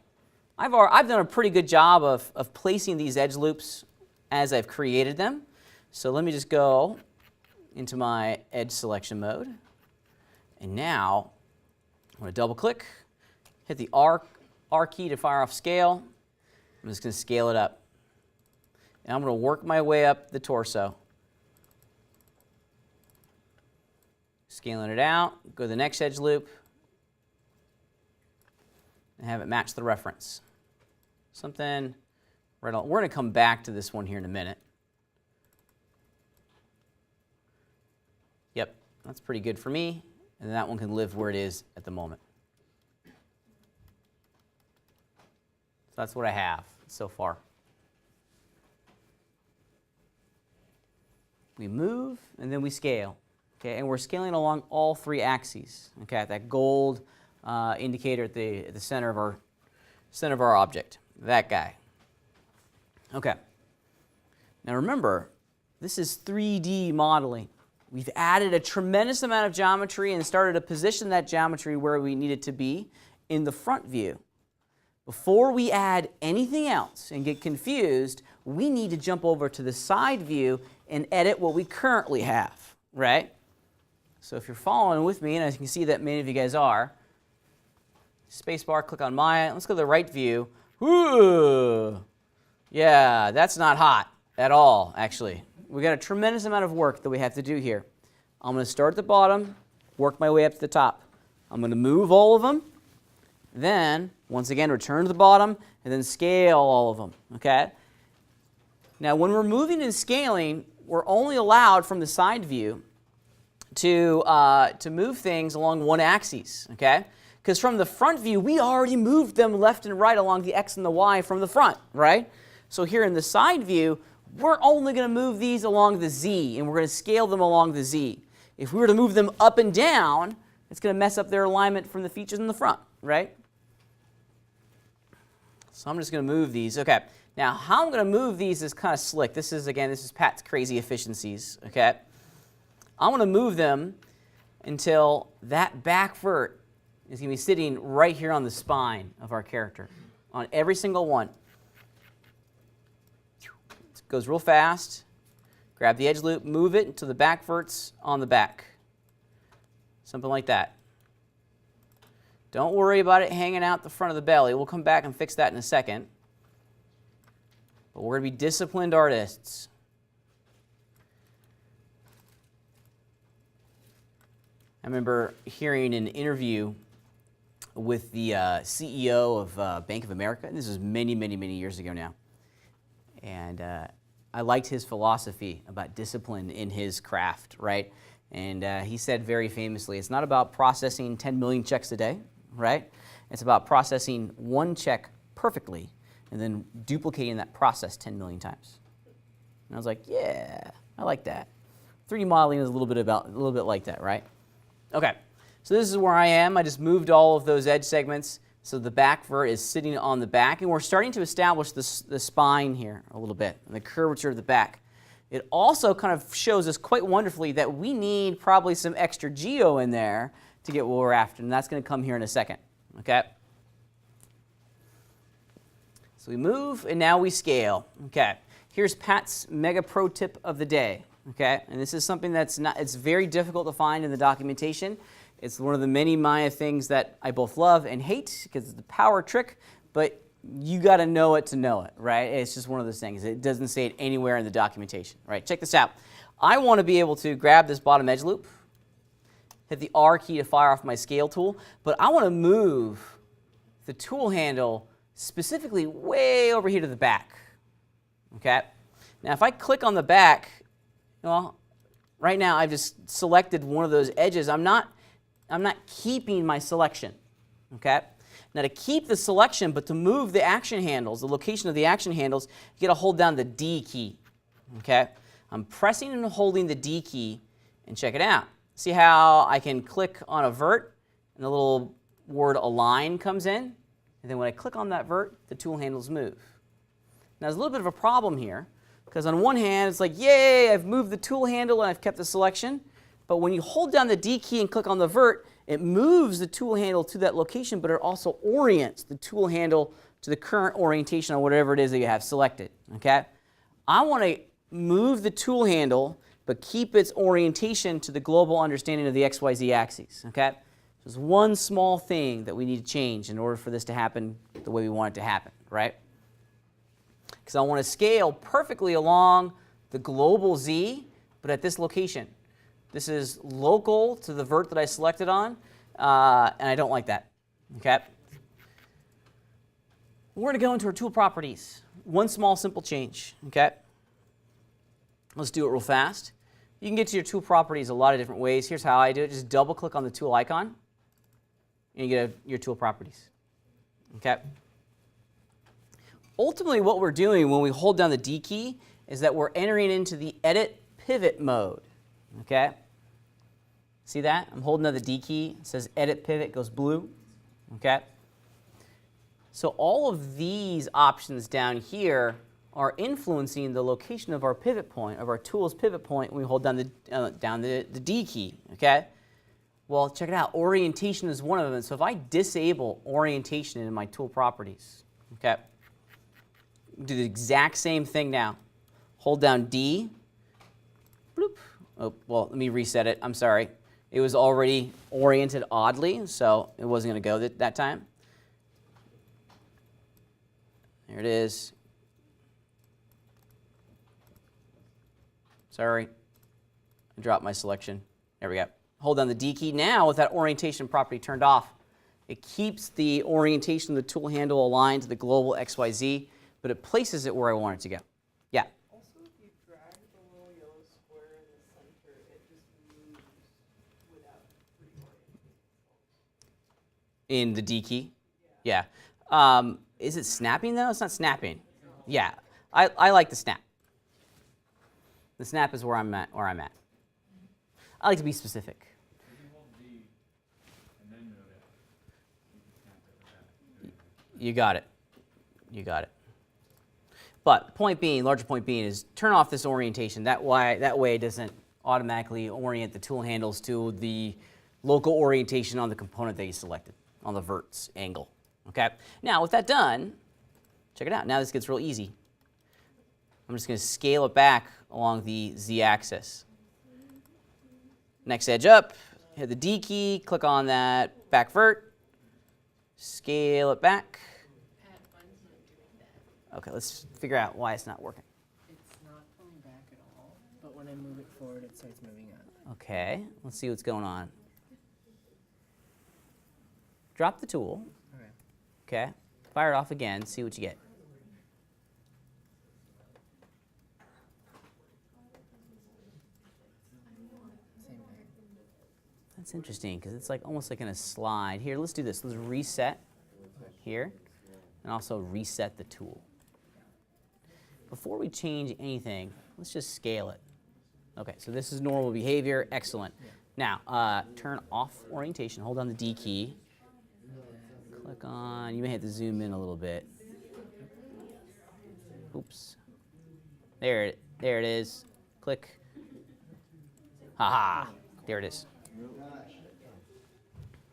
I've done a pretty good job of placing these edge loops as I've created them. So let me just go into my edge selection mode. And now I'm going to double click, hit the R key to fire off scale. I'm just going to scale it up. And I'm going to work my way up the torso. Scaling it out, go to the next edge loop, and have it match the reference. Something right on. We're going to come back to this one here in a minute. Yep, that's pretty good for me, and that one can live where it is at the moment. So that's what I have so far. We move, and then we scale. Okay, and we're scaling along all three axes. Okay, that gold indicator at the center of our object, that guy. Okay. Now remember, this is 3D modeling. We've added a tremendous amount of geometry and started to position that geometry where we need it to be in the front view. Before we add anything else and get confused, we need to jump over to the side view and edit what we currently have, right? So if you're following with me, and as you can see that many of you guys are, spacebar, click on Maya. Let's go to the right view. Ooh, yeah, that's not hot at all, actually. We got a tremendous amount of work that we have to do here. I'm going to start at the bottom, work my way up to the top. I'm going to move all of them, then, once again, return to the bottom, and then scale all of them, okay? Now, when we're moving and scaling, we're only allowed from the side view to move things along one axis, okay? Because from the front view, we already moved them left and right along the x and the y from the front, right? So here in the side view, we're only going to move these along the z, and we're going to scale them along the z. If we were to move them up and down, it's going to mess up their alignment from the features in the front, right? So I'm just going to move these. Okay. Now, how I'm going to move these is kind of slick. This is Pat's crazy efficiencies, okay? I'm going to move them until that back vert is going to be sitting right here on the spine of our character, on every single one. It goes real fast. Grab the edge loop, move it until the back vert's on the back. Something like that. Don't worry about it hanging out the front of the belly. We'll come back and fix that in a second. But we're going to be disciplined artists. I remember hearing an interview with the CEO of Bank of America. And this was many, many, many years ago now. And I liked his philosophy about discipline in his craft, right? And he said very famously, it's not about processing 10 million checks a day, right? It's about processing one check perfectly and then duplicating that process 10 million times. And I was like, yeah, I like that. 3D modeling is a little bit like that, right? Okay, so this is where I am. I just moved all of those edge segments. So the back vert is sitting on the back, and we're starting to establish the spine here a little bit, and the curvature of the back. It also kind of shows us quite wonderfully that we need probably some extra geo in there to get what we're after, and that's going to come here in a second, okay? So we move, and now we scale, okay? Here's Pat's mega pro tip of the day, okay? And this is something it's very difficult to find in the documentation. It's one of the many Maya things that I both love and hate because it's the power trick, but you got to know it to know it, right? It's just one of those things. It doesn't say it anywhere in the documentation, right? Check this out. I want to be able to grab this bottom edge loop, hit the R key to fire off my scale tool, but I want to move the tool handle specifically way over here to the back, okay? Now, if I click on the back, well, right now I've just selected one of those edges. I'm not keeping my selection, okay? Now to keep the selection, but to move the action handles, the location of the action handles, you gotta hold down the D key, okay? I'm pressing and holding the D key, and check it out. See how I can click on a vert, and the little word align comes in, and then when I click on that vert, the tool handles move. Now there's a little bit of a problem here, because on one hand, it's like, yay, I've moved the tool handle and I've kept the selection. But when you hold down the D key and click on the vert, it moves the tool handle to that location, but it also orients the tool handle to the current orientation on whatever it is that you have selected, okay? I want to move the tool handle, but keep its orientation to the global understanding of the XYZ axes, okay? There's one small thing that we need to change in order for this to happen the way we want it to happen, right? Because I want to scale perfectly along the global Z, but at this location. This is local to the vert that I selected on, and I don't like that, okay? We're going to go into our tool properties. One small, simple change, okay? Let's do it real fast. You can get to your tool properties a lot of different ways. Here's how I do it. Just double-click on the tool icon, and you get your tool properties, okay? Ultimately, what we're doing when we hold down the D key is that we're entering into the edit pivot mode. Okay, see that? I'm holding down the D key. It says edit pivot, goes blue. Okay, so all of these options down here are influencing the location of our pivot point, of our tool's pivot point when we hold down the D key. Okay, well, check it out. Orientation is one of them. So if I disable orientation in my tool properties, okay, do the exact same thing now. Hold down D. Bloop. Oh, well, let me reset it. I'm sorry. It was already oriented oddly, so it wasn't going to go that time. There it is. Sorry. I dropped my selection. There we go. Hold down the D key. Now, with that orientation property turned off, it keeps the orientation of the tool handle aligned to the global XYZ, but it places it where I want it to go. Yeah? Also, if you drag the little yellow square in the center, it just moves In the D key? Yeah. Is it snapping though? It's not snapping. Yeah. I like the snap. The snap is where I'm at. I like to be specific. You got it. You got it. But point being, larger point being, is turn off this orientation. That way it doesn't automatically orient the tool handles to the local orientation on the component that you selected, on the verts angle. Okay. Now with that done, check it out. Now this gets real easy. I'm just going to scale it back along the Z-axis. Next edge up, hit the D key, click on that back vert, scale it back. Okay, let's figure out why it's not working. It's not pulling back at all, but when I move it forward, it starts moving up. Okay, let's see what's going on. Drop the tool. Okay, fire it off again, see what you get. Same thing. That's interesting because it's like almost like in a slide. Here, let's do this. Let's reset here and also reset the tool. Before we change anything, let's just scale it. Okay, so this is normal behavior. Excellent. Now, turn off orientation. Hold down the D key. Click on, you may have to zoom in a little bit. Oops. There it is. Click. Haha. There it is. Gosh.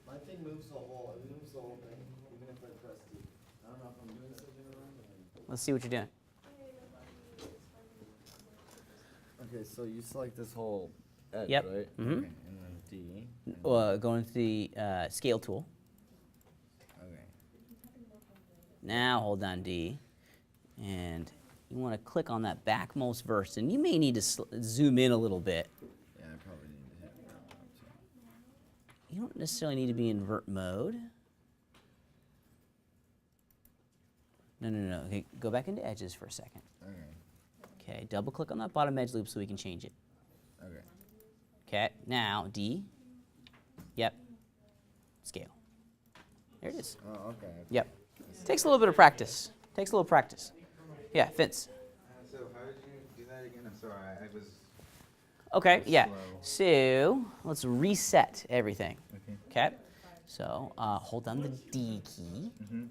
My thing moves the whole thing, even if I press D. I don't know if I'm doing something wrong. Let's see what you're doing. Okay, so you select this whole edge, Yep. right? Mhm. Okay, and then D. Go into the scale tool. Okay. Now hold down D, and you want to click on that backmost verse, and you may need to zoom in a little bit. Yeah, I probably need to hit that one. So. You don't necessarily need to be in vert mode. No. Okay, go back into edges for a second. Okay. Okay, double click on that bottom edge loop so we can change it. Okay. Okay, now D. Yep. Scale. There it is. Oh, okay. Yep. Takes a little bit of practice. Yeah, Vince. So how did you do that again? I'm sorry, I was. Okay, yeah. Slow. So let's reset everything. Okay. Okay. So hold down the D key. Mm-hmm.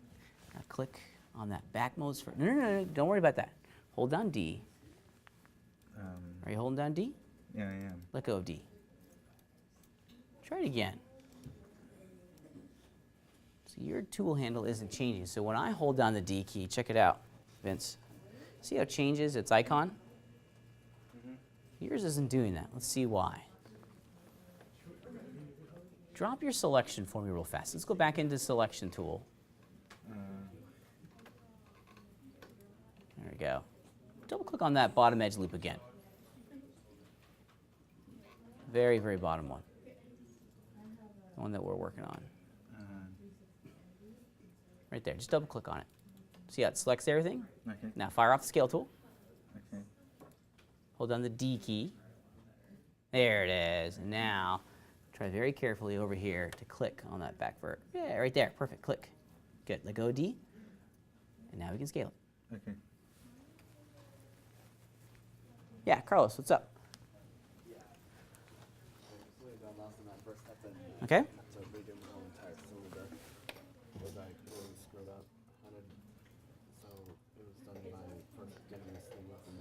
Now click on that backmost. No. Don't worry about that. Hold down D. Are you holding down D? Yeah, I am. Let go of D. Try it again. So your tool handle isn't changing. So when I hold down the D key, check it out, Vince. See how it changes its icon? Yours isn't doing that. Let's see why. Drop your selection for me real fast. Let's go back into selection tool. There we go. Double click on that bottom edge loop again. Very, very bottom one. The one that we're working on. Right there. Just double click on it. See how it selects everything? Okay. Now fire off the scale tool. Okay. Hold down the D key. There it is. And now try very carefully over here to click on that back vert. Yeah, right there. Perfect. Click. Good. Let go of D. And now we can scale it. Okay. Yeah, Carlos, what's up? Okay. So redo my whole entire cylinder. Was I really screwed up? So it was done by first getting this thing up and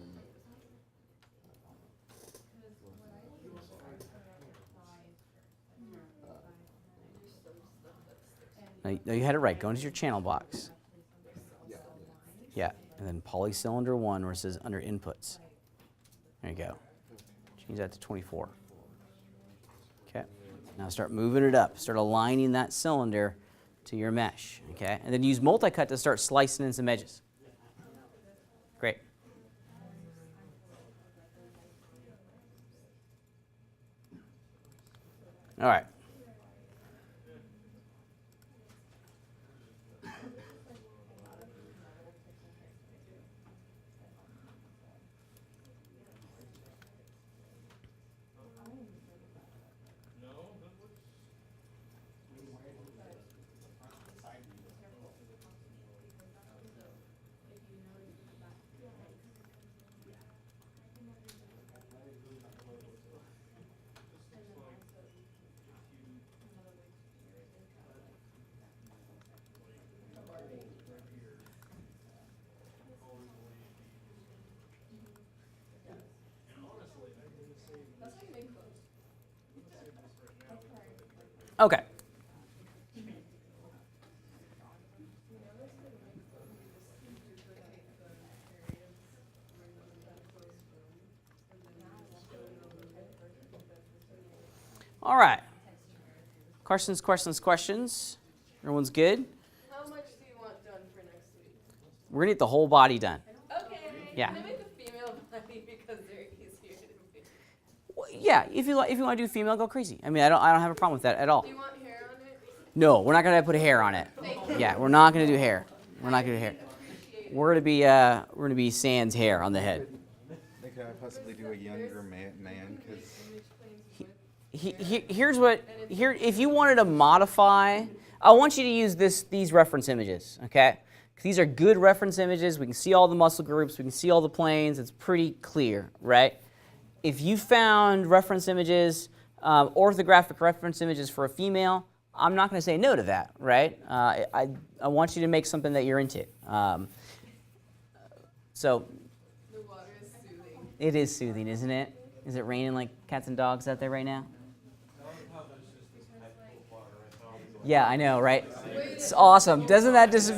then. No, you had it right. Go into your channel box. Yeah, and then polycylinder 1 where it says under inputs. There you go. Change that to 24. Okay. Now start moving it up. Start aligning that cylinder to your mesh. Okay. And then use multi-cut to start slicing in some edges. Great. All right. Okay. All right. Questions, questions, questions. Everyone's good? How much do you want done for next week? We're going to get the whole body done. Okay. Yeah. Can I make the female body because they're easier to do? Well, yeah, if you want to do female, go crazy. I mean, I don't have a problem with that at all. Do you want hair on it? No, we're not going to put hair on it. Thank you. Yeah, we're not going to do hair. We're not going to do hair. We're going to be sans hair on the head. Like, could I possibly do a younger man? Because If you wanted to modify, I want you to use these reference images, okay? These are good reference images. We can see all the muscle groups. We can see all the planes. It's pretty clear, right? If you found reference images, orthographic reference images for a female, I'm not going to say no to that, right? I want you to make something that you're into. So The water is soothing. it is soothing, isn't it? Is it raining like cats and dogs out there right now? Yeah, I know, right? It's awesome. Doesn't that just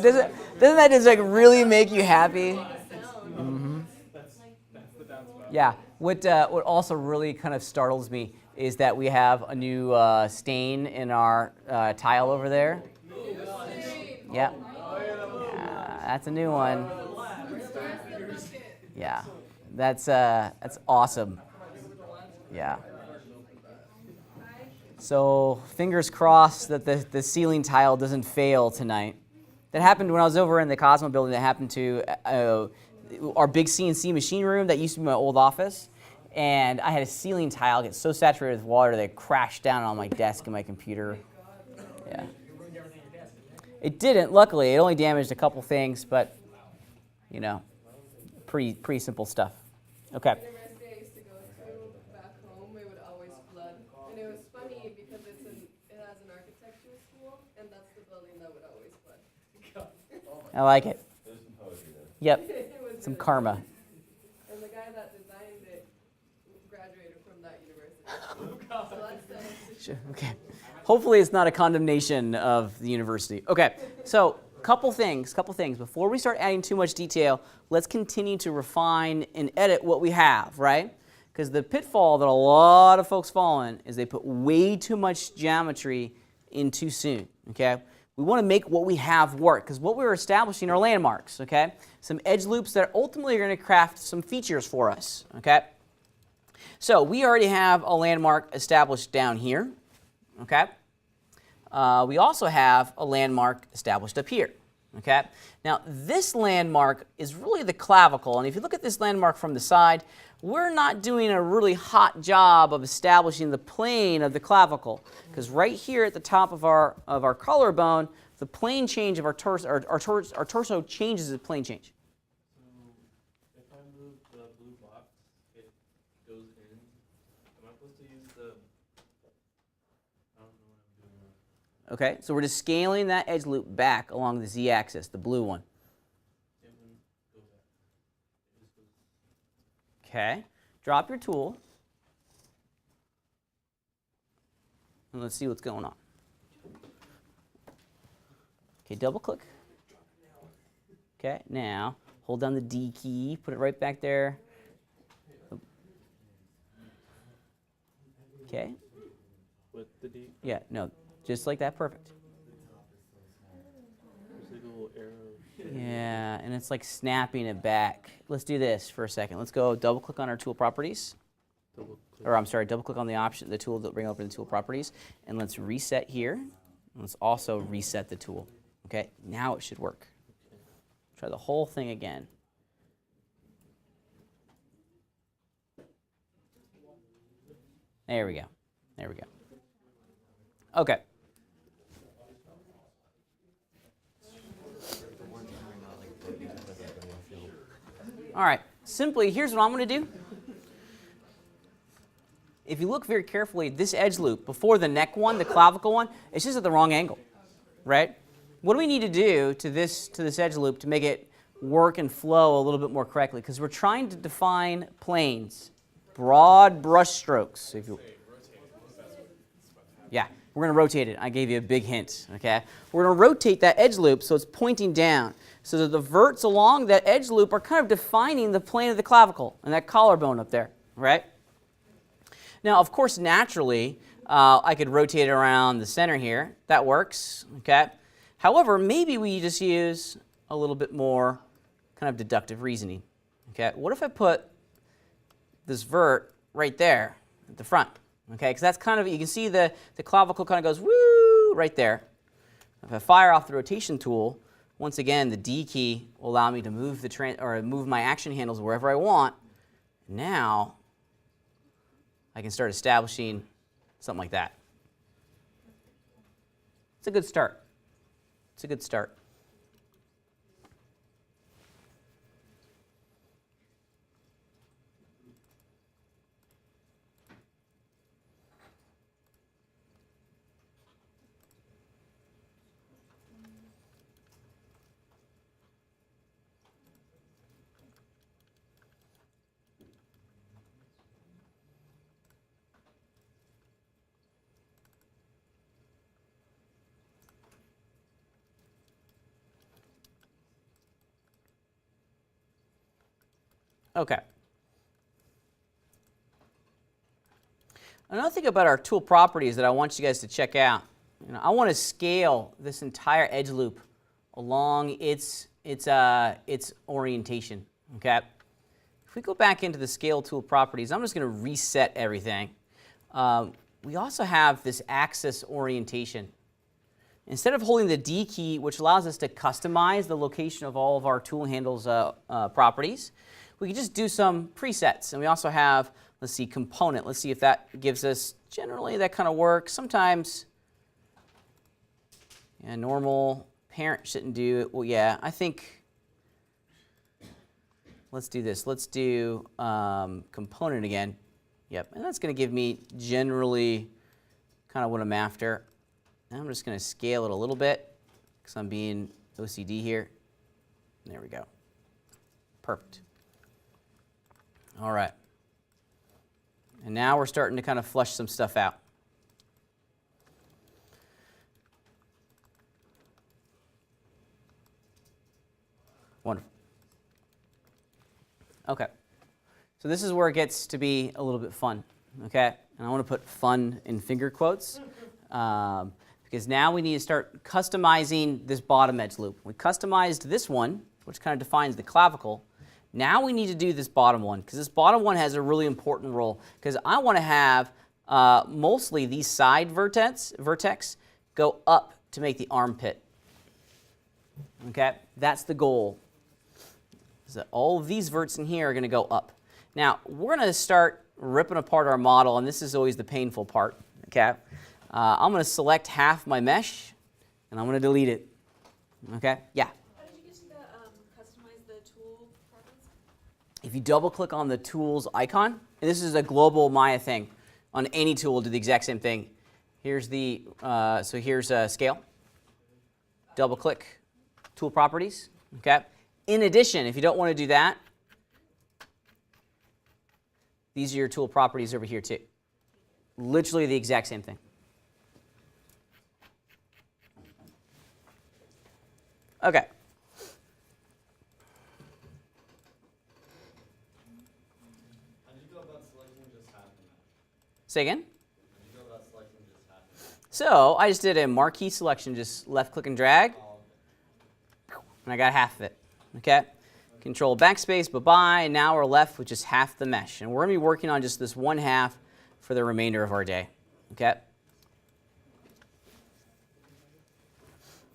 like really make you happy? Mm-hmm. Yeah. What also really kind of startles me is that we have a new stain in our tile over there. Yeah. That's a new one. Yeah. That's awesome. Yeah. So fingers crossed that the ceiling tile doesn't fail tonight. That happened when I was over in the Cosmo building. That happened to our big CNC machine room that used to be my old office. And I had a ceiling tile get so saturated with water that it crashed down on my desk and my computer. Yeah. It didn't, luckily. It only damaged a couple things, but, you know, pretty simple stuff. Okay. University I used to go to back home, it would always flood. And it was funny because it has an architecture school, and that's the building that would always flood. I like it. There's some poetry there. Yep. It was Some really karma. funny. And the guy that designed it graduated from that university. So that's Sure, okay. Hopefully it's not a condemnation of the university. Okay, so couple things. Before we start adding too much detail, let's continue to refine and edit what we have, right? Because the pitfall that a lot of folks fall in is they put way too much geometry in too soon, okay? We want to make what we have work, because what we're establishing are landmarks, okay? Some edge loops that ultimately are going to craft some features for us, okay? So we already have a landmark established down here, okay? We also have a landmark established up here, okay? Now, this landmark is really the clavicle, and if you look at this landmark from the side, we're not doing a really hot job of establishing the plane of the clavicle, because right here at the top of our collarbone, the plane change of our torso changes the plane change. So if I move the blue box, it goes in. Am I supposed to use the? I don't know what I'm doing. Okay, so we're just scaling that edge loop back along the z-axis, the blue one. It wouldn't go back. It just goes. Okay, drop your tool, and let's see what's going on. Okay, double click. Okay, now hold down the D key, put it right back there. Okay, With the D, yeah, no, just like that, perfect. there's like a little arrow. Yeah, and it's like snapping it back. Let's do this for a second. Let's go double click on our tool properties. Double click. Or I'm sorry, double click on the option, the tool that bring open the tool properties, and let's reset here. And let's also reset the tool. Okay, now it should work. Try the whole thing again. There we go. There we go. Okay. All right. Simply, here's what I'm going to do. If you look very carefully, this edge loop before the neck one, the clavicle one, it's just at the wrong angle, right? What do we need to do to this edge loop to make it work and flow a little bit more correctly? Because we're trying to define planes. Broad brush strokes. So if you, yeah, we're going to rotate it. I gave you a big hint, okay? We're going to rotate that edge loop so it's pointing down. So that the verts along that edge loop are kind of defining the plane of the clavicle and that collarbone up there, right? Now, of course, naturally, I could rotate it around the center here. That works, okay? However, maybe we just use a little bit more kind of deductive reasoning, okay? What if I put this vert right there at the front, okay? Because that's kind of, you can see the clavicle kind of goes woo right there. If I fire off the rotation tool, once again, the D key will allow me to move move my action handles wherever I want. Now, I can start establishing something like that. It's a good start. It's a good start. Okay. Another thing about our tool properties that I want you guys to check out, I want to scale this entire edge loop along its orientation, okay? If we go back into the scale tool properties, I'm just going to reset everything. We also have this axis orientation. Instead of holding the D key, which allows us to customize the location of all of our tool handles properties, we can just do some presets. And we also have, let's see, component. Let's see if that gives us, generally that kind of works. Sometimes, yeah, normal parent shouldn't do it. Well, yeah, I think, let's do this. Let's do component again. Yep, and that's going to give me generally kind of what I'm after. And I'm just going to scale it a little bit because I'm being OCD here. There we go. Perfect. All right. And now we're starting to kind of flush some stuff out. Wonderful. Okay. So this is where it gets to be a little bit fun, okay? And I want to put fun in finger quotes because now we need to start customizing this bottom edge loop. We customized this one, which kind of defines the clavicle. Now we need to do this bottom one because this bottom one has a really important role because I want to have mostly these side vertex go up to make the armpit. Okay, that's the goal. So all of these verts in here are going to go up. Now we're going to start ripping apart our model, and this is always the painful part. Okay, I'm going to select half my mesh, and I'm going to delete it. Okay, yeah. If you double click on the tools icon, and this is a global Maya thing, on any tool do the exact same thing. Here's the, here's scale. Double click tool properties, okay? In addition, if you don't want to do that, these are your tool properties over here too. Literally the exact same thing. Okay. Say again? So I just did a marquee selection, just left click and drag, and I got half of it, okay? Control backspace, bye-bye, and now we're left with just half the mesh. And we're gonna be working on just this one half for the remainder of our day, okay?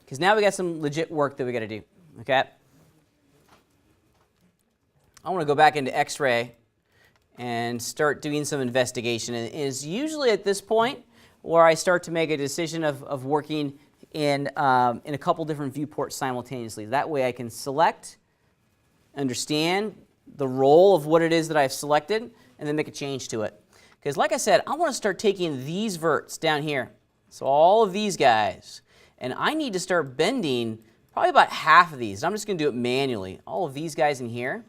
Because now we got some legit work that we gotta do, okay? I wanna go back into X-ray and start doing some investigation. And it is usually at this point where I start to make a decision of working in a couple different viewports simultaneously. That way I can select, understand the role of what it is that I've selected, and then make a change to it. Because like I said, I want to start taking these verts down here. So all of these guys. And I need to start bending probably about half of these. I'm just going to do it manually. All of these guys in here.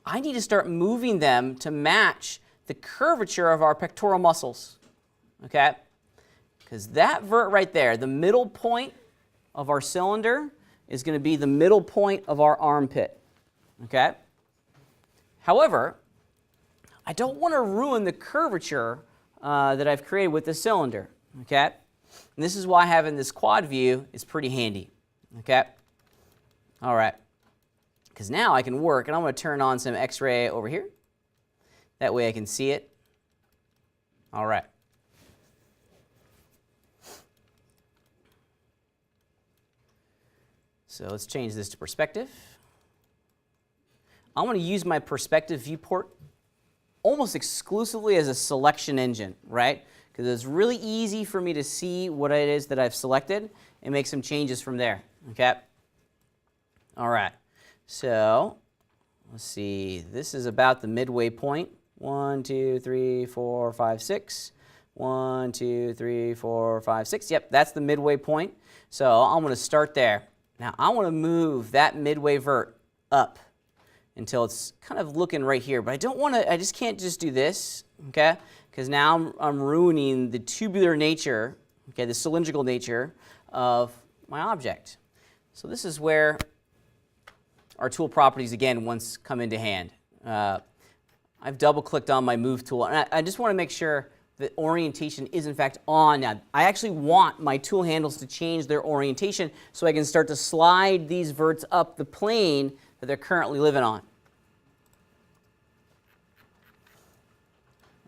I need to start moving them to match the curvature of our pectoral muscles, okay? Because that vert right there, the middle point of our cylinder, is going to be the middle point of our armpit, okay? However, I don't want to ruin the curvature that I've created with the cylinder, okay? And this is why having this quad view is pretty handy, okay? All right, because now I can work, and I'm going to turn on some X-ray over here. That way I can see it. All right. So let's change this to perspective. I'm going to use my perspective viewport almost exclusively as a selection engine, right? Because it's really easy for me to see what it is that I've selected and make some changes from there, okay? All right, so let's see. This is about the midway point. 1, 2, 3, 4, 5, 6. 1, 2, 3, 4, 5, 6. Yep, that's the midway point. So I'm going to start there. Now I want to move that midway vert up until it's kind of looking right here. But I don't want to, I just can't just do this, okay? Because now I'm ruining the tubular nature, okay, the cylindrical nature of my object. So this is where our tool properties, again, once come into hand. I've double-clicked on my Move tool, and I just want to make sure that orientation is, in fact, on. Now, I actually want my tool handles to change their orientation so I can start to slide these verts up the plane that they're currently living on.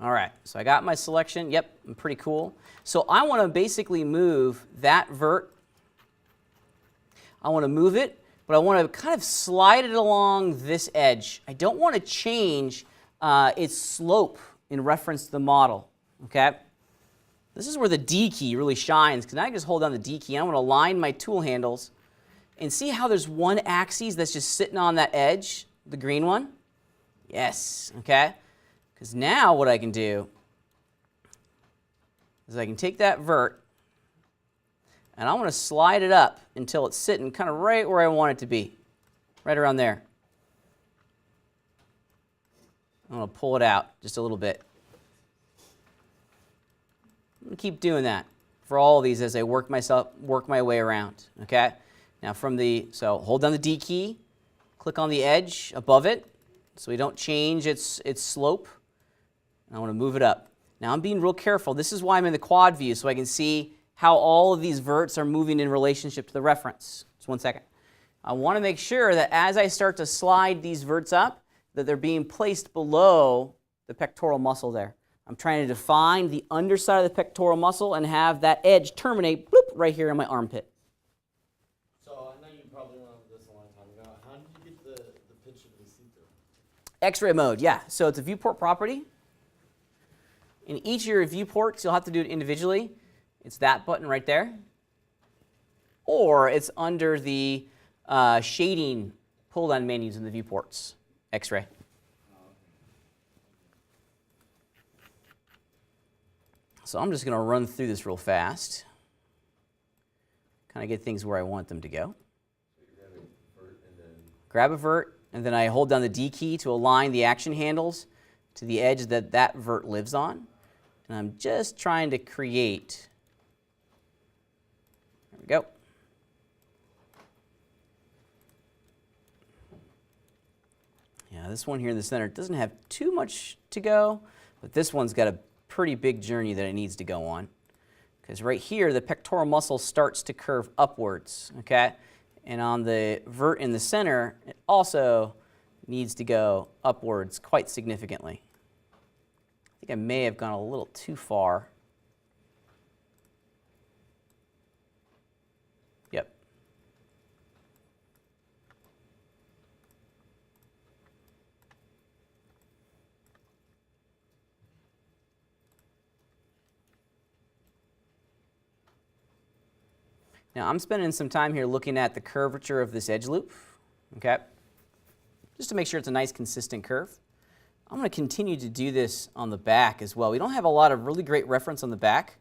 All right, so I got my selection. Yep, I'm pretty cool. So I want to basically move that vert. I want to move it, but I want to kind of slide it along this edge. I don't want to change its slope in reference to the model, okay? This is where the D key really shines, because now I can just hold down the D key. I want to align my tool handles and see how there's one axis that's just sitting on that edge, the green one? Yes, okay? Because now what I can do is I can take that vert and I want to slide it up until it's sitting kind of right where I want it to be, right around there. I'm going to pull it out just a little bit. I'm going to keep doing that for all of these as I work my way around, okay? Now so hold down the D key, click on the edge above it so we don't change its slope. And I want to move it up. Now I'm being real careful. This is why I'm in the quad view, so I can see how all of these verts are moving in relationship to the reference. Just 1 second. I want to make sure that as I start to slide these verts up, that they're being placed below the pectoral muscle there. I'm trying to define the underside of the pectoral muscle and have that edge terminate bloop, right here in my armpit. So I know you probably went over this a long time ago. How did you get the picture to be see-through? X-ray mode, yeah. So it's a viewport property. In each of your viewports, you'll have to do it individually. It's that button right there. Or it's under the shading pull-down menus in the viewports. X-ray. So I'm just going to run through this real fast. Kind of get things where I want them to go. So you're grabbing vert and then Grab a vert, and then I hold down the D key to align the action handles to the edge that that vert lives on. And I'm just trying to create, there we go. Yeah, this one here in the center doesn't have too much to go, but this one's got a pretty big journey that it needs to go on. Because right here, the pectoral muscle starts to curve upwards, okay? And on the vert in the center, it also needs to go upwards quite significantly. I think I may have gone a little too far. Yep. Now I'm spending some time here looking at the curvature of this edge loop, okay? Just to make sure it's a nice consistent curve. I'm going to continue to do this on the back as well. We don't have a lot of really great reference on the back.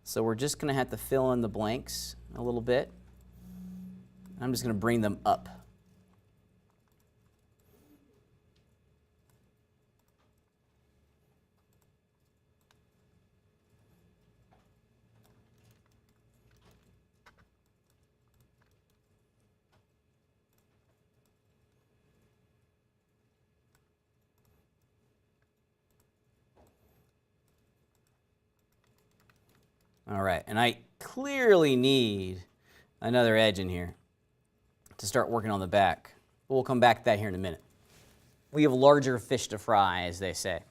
So we're just going to have to fill in the blanks a little bit. I'm just going to bring them up All right, and I clearly need another edge in here to start working on the back. We'll come back to that here in a minute. We have larger fish to fry, as they say.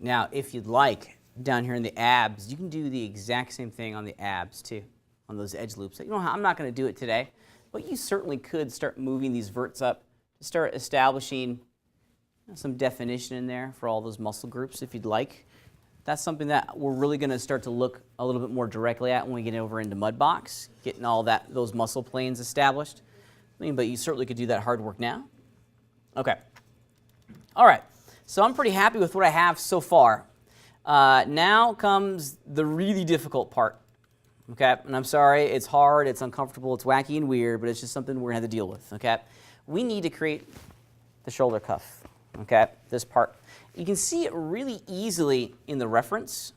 Now, if you'd like, down here in the abs, you can do the exact same thing on the abs too, on those edge loops. You know, I'm not going to do it today, but you certainly could start moving these verts up to start establishing some definition in there for all those muscle groups if you'd like. That's something that we're really going to start to look a little bit more directly at when we get over into Mudbox, getting all those muscle planes established. I mean, but you certainly could do that hard work now. Okay. All right. So I'm pretty happy with what I have so far. Now comes the really difficult part. Okay, and I'm sorry, it's hard, it's uncomfortable, it's wacky and weird, but it's just something we're going to have to deal with. Okay, we need to create the shoulder cuff. Okay, this part. You can see it really easily in the reference.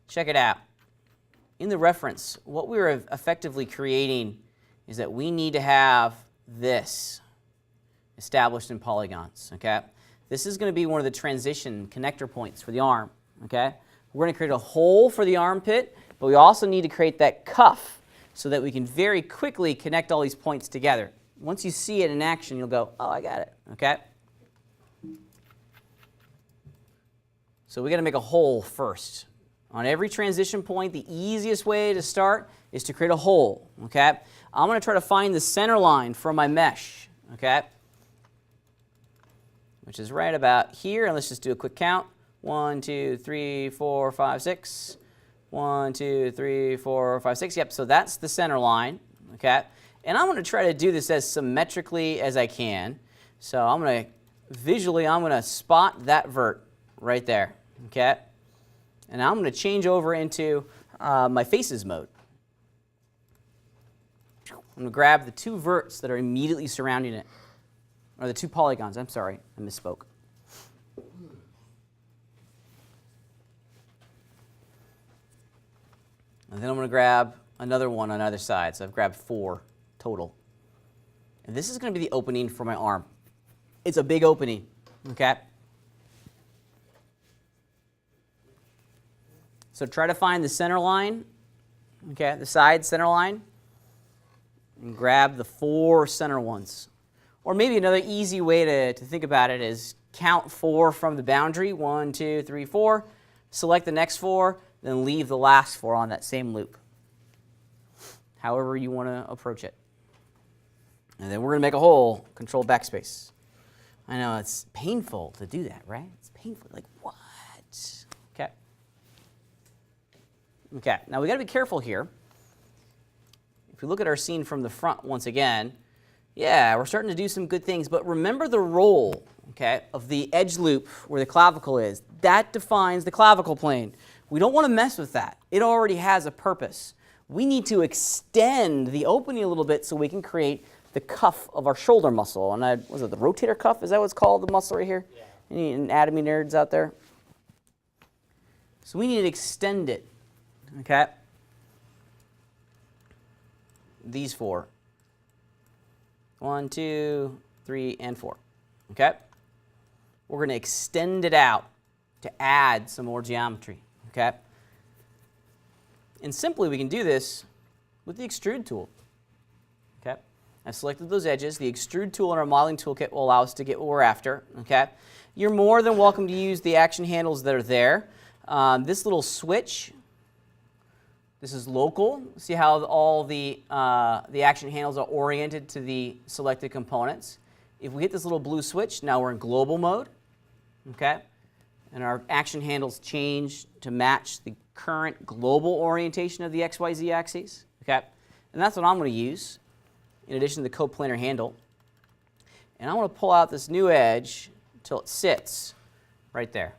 Check it out. In the reference, what we're effectively creating is that we need to have this established in polygons, okay? This is going to be one of the transition connector points for the arm, okay? We're going to create a hole for the armpit, but we also need to create that cuff so that we can very quickly connect all these points together. Once you see it in action, you'll go, oh, I got it, okay? So we got to make a hole first. On every transition point, the easiest way to start is to create a hole, okay? I'm going to try to find the center line from my mesh, okay? Which is right about here, and let's just do a quick count. 1, 2, 3, 4, 5, 6. 1, 2, 3, 4, 5, 6. Yep, so that's the center line, okay? And I'm going to try to do this as symmetrically as I can. So I'm going to spot that vert right there, okay? And I'm going to change over into my faces mode. I'm going to grab the two verts that are immediately surrounding it. Or the two polygons, I'm sorry, I misspoke. And then I'm going to grab another one on either side. So I've grabbed 4 total. And this is going to be the opening for my arm. It's a big opening, okay? So try to find the center line, okay, the side center line, and grab the 4 center ones. Or maybe another easy way to think about it is count 4 from the boundary, 1, 2, 3, 4, select the next 4, then leave the last 4 on that same loop. However you want to approach it. And then we're going to make a hole, control backspace. I know it's painful to do that, right? It's painful, like what? Okay. Okay, now we got to be careful here. If we look at our scene from the front once again, yeah, we're starting to do some good things, but remember the role, okay, of the edge loop where the clavicle is. That defines the clavicle plane. We don't want to mess with that. It already has a purpose. We need to extend the opening a little bit so we can create the cuff of our shoulder muscle. And was it the rotator cuff? Is that what it's called, the muscle right here? Yeah. Any anatomy nerds out there? So we need to extend it, okay? These 4. 1, 2, 3, and 4. Okay? We're going to extend it out to add some more geometry. Okay? And simply we can do this with the extrude tool. Okay? I've selected those edges. The extrude tool in our modeling toolkit will allow us to get what we're after. Okay? You're more than welcome to use the action handles that are there. This little switch, this is local. See how all the action handles are oriented to the selected components. If we hit this little blue switch, now we're in global mode. Okay? and our action handles change to match the current global orientation of the XYZ axes. Okay, and that's what I'm going to use in addition to the coplanar handle. And I want to pull out this new edge until it sits right there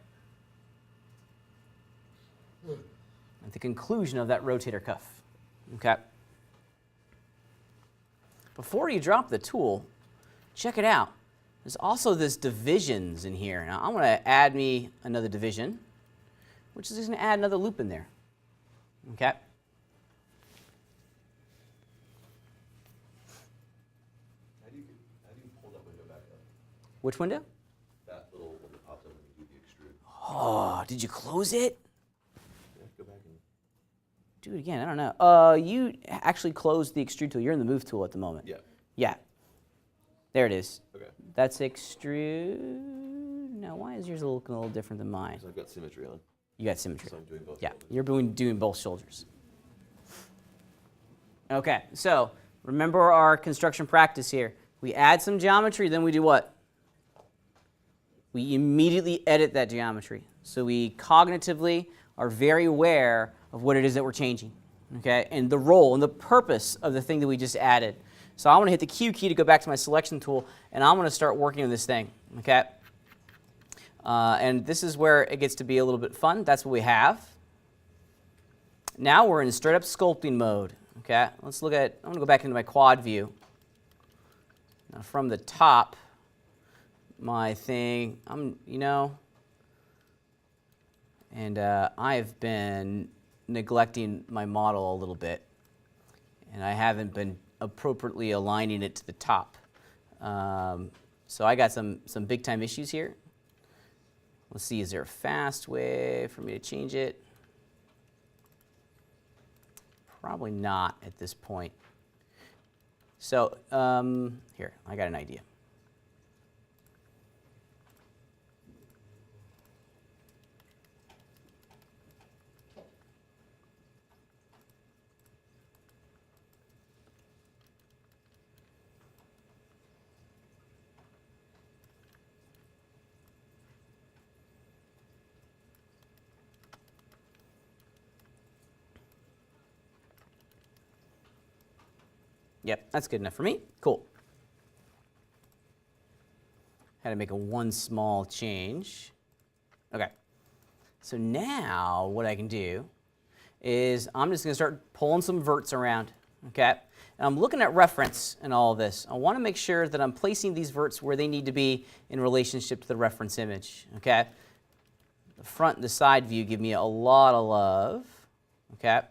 at the conclusion of that rotator cuff. Okay. Before you drop the tool, check it out. There's also this divisions in here. Now I'm going to add me another division, which is just going to add another loop in there. Okay. How do you pull that window back up? Which window? That little one that pops up when you do the extrude. Oh, did you close it? Yeah, go back and. Do it again. I don't know. You actually closed the extrude tool. You're in the move tool at the moment. Yeah. Yeah. There it is. Okay. That's extrude. Now, why is yours looking a little different than mine? So I've got symmetry on. You got symmetry. So I'm doing both. Yeah, shoulders. you're doing both shoulders. Okay, so remember our construction practice here. We add some geometry, then we do what? We immediately edit that geometry. So we cognitively are very aware of what it is that we're changing, okay, and the role and the purpose of the thing that we just added. So I want to hit the Q key to go back to my selection tool, and I'm going to start working on this thing, okay? And this is where it gets to be a little bit fun. That's what we have. Now we're in straight up sculpting mode, okay? Let's look at, I'm going to go back into my quad view. Now from the top, my thing, and I've been neglecting my model a little bit, and I haven't been appropriately aligning it to the top. So I got some big time issues here. Let's see, is there a fast way for me to change it? Probably not at this point. So here, I got an idea. Yep, that's good enough for me. Cool. Had to make one small change. Okay. So now what I can do is I'm just going to start pulling some verts around. Okay. And I'm looking at reference and all of this. I want to make sure that I'm placing these verts where they need to be in relationship to the reference image. Okay. The front and the side view give me a lot of love. Okay.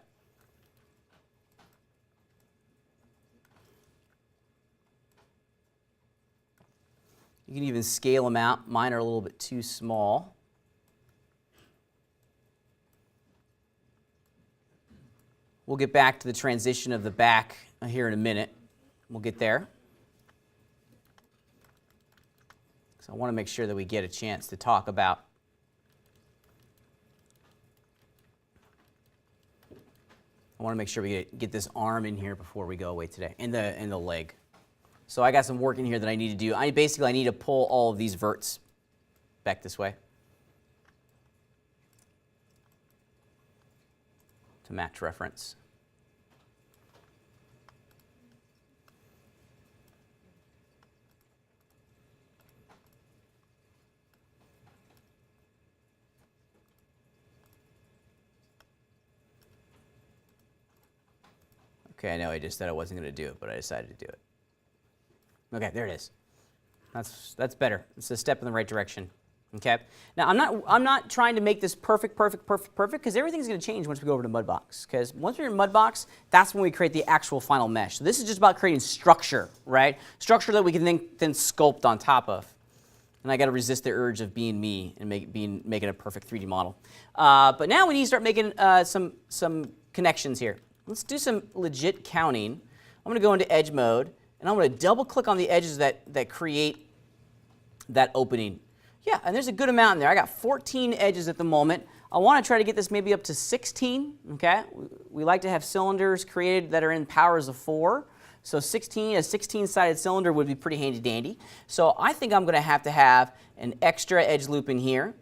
You can even scale them out. Mine are a little bit too small. We'll get back to the transition of the back here in a minute. We'll get there. So I want to make sure that we get a chance to talk about I want to make sure we get this arm in here before we go away today, and the leg. So I got some work in here that I need to do. I need to pull all of these verts back this way to match reference. Okay, I know I just said I wasn't going to do it, but I decided to do it. Okay, there it is. That's better. It's a step in the right direction. Okay. Now I'm not trying to make this perfect, because everything's going to change once we go over to Mudbox. Because once we're in Mudbox, that's when we create the actual final mesh. So this is just about creating structure, right? Structure that we can then sculpt on top of. And I got to resist the urge of being me and making a perfect 3D model. But now we need to start making some connections here. Let's do some legit counting. I'm going to go into edge mode, and I'm going to double click on the edges that create that opening. Yeah, and there's a good amount in there. I got 14 edges at the moment. I want to try to get this maybe up to 16, okay? We like to have cylinders created that are in powers of 4. So a 16-sided cylinder would be pretty handy dandy. So I think I'm going to have an extra edge loop in here.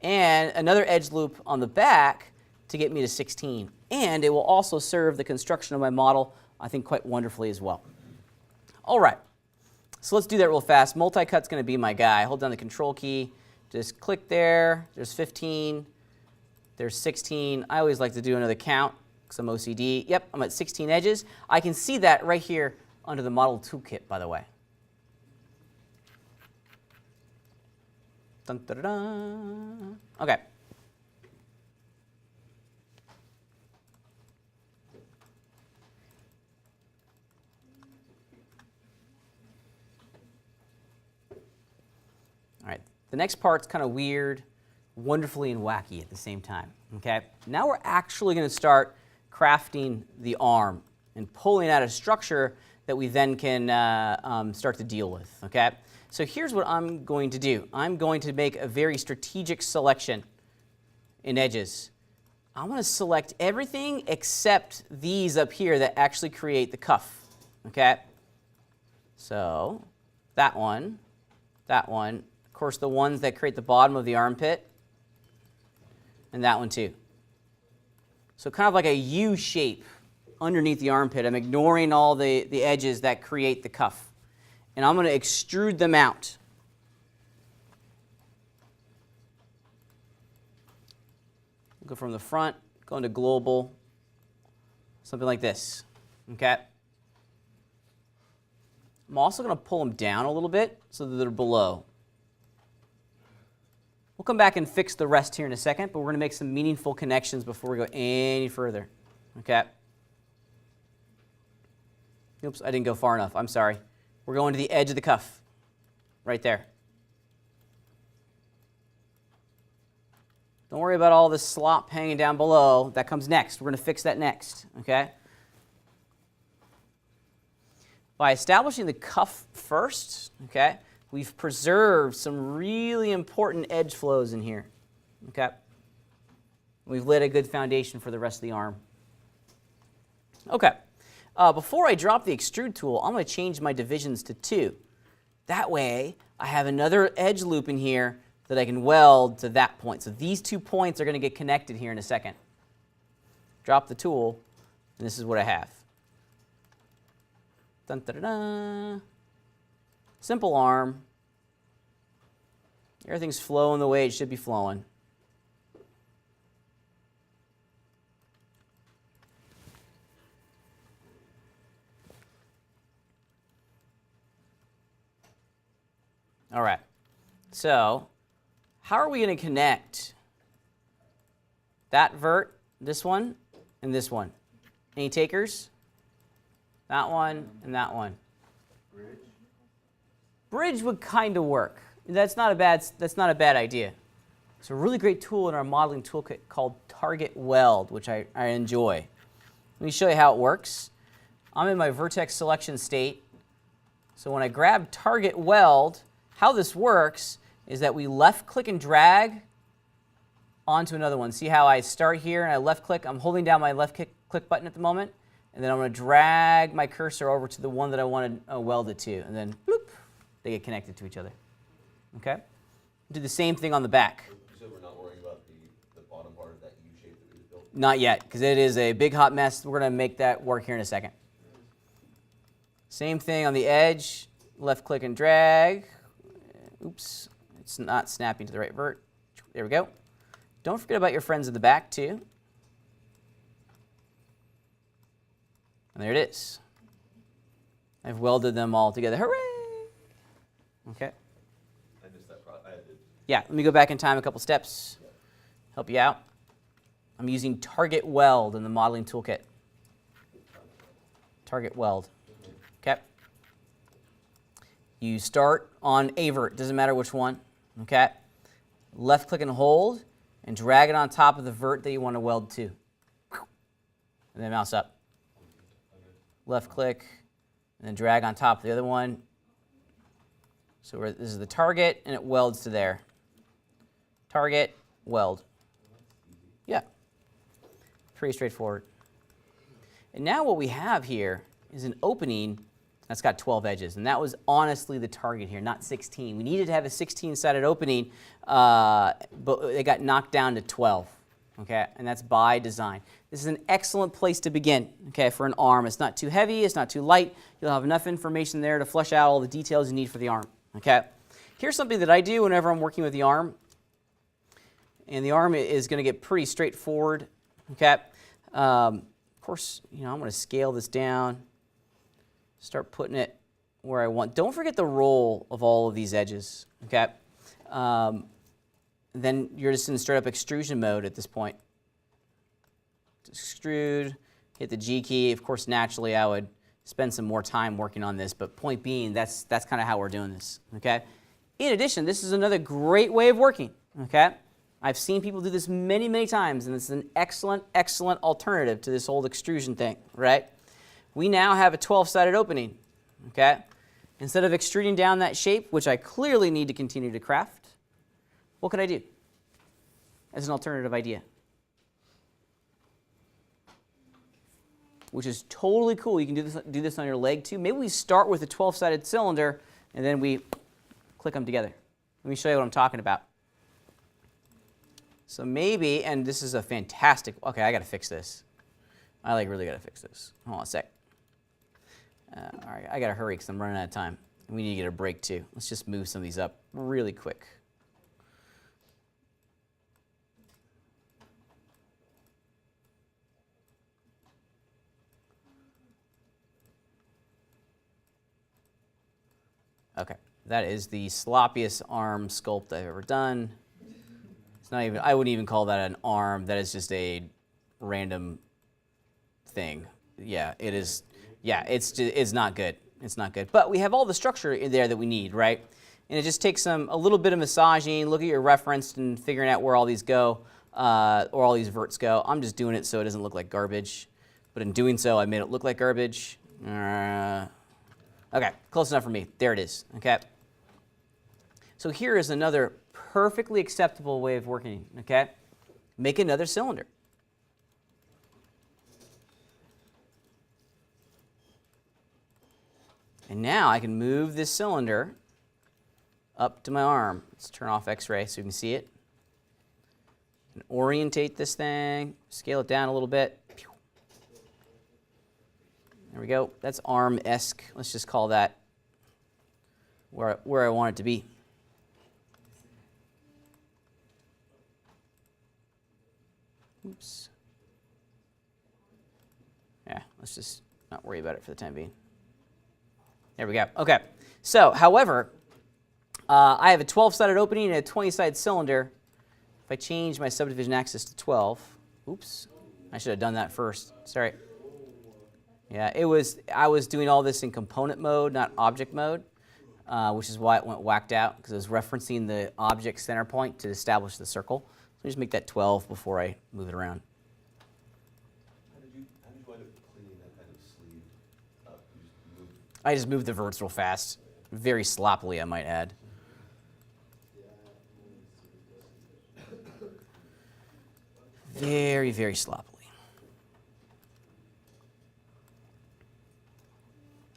and another edge loop on the back to get me to 16. And it will also serve the construction of my model, I think, quite wonderfully as well. All right, so let's do that real fast. Multi-cut's going to be my guy. Hold down the control key, just click there. There's 15, there's 16. I always like to do another count because I'm OCD. Yep, I'm at 16 edges. I can see that right here under the model toolkit, by the way. Dun, da, da, da. Okay. All right, the next part's kind of weird, wonderfully and wacky at the same time, okay? Now we're actually going to start crafting the arm and pulling out a structure that we then can start to deal with, okay? So here's what I'm going to do. I'm going to make a very strategic selection in edges. I want to select everything except these up here that actually create the cuff, okay? So that one, of course the ones that create the bottom of the armpit, and that one too. So kind of like a U shape underneath the armpit. I'm ignoring all the edges that create the cuff. And I'm going to extrude them out. Go from the front, go into global, something like this, okay? I'm also going to pull them down a little bit so that they're below. We'll come back and fix the rest here in a second, but we're going to make some meaningful connections before we go any further, okay? Oops, I didn't go far enough. I'm sorry. We're going to the edge of the cuff, right there. Don't worry about all this slop hanging down below. That comes next. We're going to fix that next, okay? By establishing the cuff first, okay, we've preserved some really important edge flows in here, okay? We've laid a good foundation for the rest of the arm. Okay. Before I drop the extrude tool, I'm going to change my divisions to 2. That way, I have another edge loop in here that I can weld to that point. So these 2 points are going to get connected here in a second. Drop the tool, and this is what I have. Dun, da, da, da. Simple arm. Everything's flowing the way it should be flowing. All right, so how are we going to connect that vert, this one, and this one? Any takers? That one and that one. Bridge would kind of work. That's not a bad idea. It's a really great tool in our modeling toolkit called Target Weld, which I enjoy. Let me show you how it works. I'm in my vertex selection state. So when I grab Target Weld, how this works is that we left click and drag onto another one. See how I start here and I left click? I'm holding down my left click button at the moment, and then I'm going to drag my cursor over to the one that I want to weld it to, and then bloop, they get connected to each other. Okay? Do the same thing on the back. So we're not worrying about the bottom part of that U shape that we just built? Not yet, because it is a big hot mess. We're going to make that work here in a second. Same thing on the edge. Left click and drag. Oops, it's not snapping to the right vert. There we go. Don't forget about your friends in the back too. And there it is. I've welded them all together. Hooray! Okay. I missed that I did. Yeah, let me go back in time a couple steps. Help you out. I'm using Target Weld in the modeling toolkit. Target Weld. Okay. You start on a vert, doesn't matter which one, okay? Left click and hold, and drag it on top of the vert that you want to weld to. And then mouse up. Left click, and then drag on top of the other one. So this is the target, and it welds to there. Target, weld. Yeah, pretty straightforward. And now what we have here is an opening That's got 12 edges, and that was honestly the target here, not 16. We needed to have a 16-sided opening, but it got knocked down to 12, okay? And that's by design. This is an excellent place to begin, okay, for an arm. It's not too heavy, it's not too light. You'll have enough information there to flesh out all the details you need for the arm, okay? Here's something that I do whenever I'm working with the arm, and the arm is going to get pretty straightforward, okay? Of course, I'm going to scale this down. Start putting it where I want. Don't forget the roll of all of these edges, okay? Then you're just in straight up extrusion mode at this point. Extrude, hit the G key. Of course, naturally, I would spend some more time working on this, but point being, that's kind of how we're doing this, okay? In addition, this is another great way of working, okay? I've seen people do this many, many times, and it's an excellent, excellent alternative to this old extrusion thing, right? We now have a 12-sided opening, okay? Instead of extruding down that shape, which I clearly need to continue to craft, what could I do as an alternative idea? Which is totally cool. You can do this on your leg too. Maybe we start with a 12-sided cylinder and then we click them together. Let me show you what I'm talking about. So maybe, and this is a fantastic, okay, I got to fix this. I really got to fix this. Hold on a sec. All right, I got to hurry because I'm running out of time. We need to get a break too. Let's just move some of these up really quick. Okay, that is the sloppiest arm sculpt I've ever done. It's not even, I wouldn't even call that an arm. That is just a random thing. Yeah, it is. Yeah, it's not good. It's not good. But we have all the structure in there that we need, right? And it just takes a little bit of massaging, look at your reference and figuring out where all these go, or all these verts go. I'm just doing it so it doesn't look like garbage. But in doing so, I made it look like garbage. Okay, close enough for me. There it is, okay? So here is another perfectly acceptable way of working, okay? Make another cylinder. And now I can move this cylinder up to my arm. Let's turn off X-ray so you can see it. And orientate this thing, scale it down a little bit. There we go. That's arm-esque. Let's just call that where I want it to be. Oops. Yeah, let's just not worry about it for the time being. There we go. Okay. So, however, I have a 12-sided opening and a 20-sided cylinder. If I change my subdivision axis to 12, oops, I should have done that first. Sorry. Yeah, I was doing all this in component mode, not object mode, which is why it went whacked out, because it was referencing the object center point to establish the circle. So just make that 12 before I move it around. How did you wind up cleaning that kind of sleeve up? I just moved the verts real fast, very sloppily, I might add. Very, very sloppily.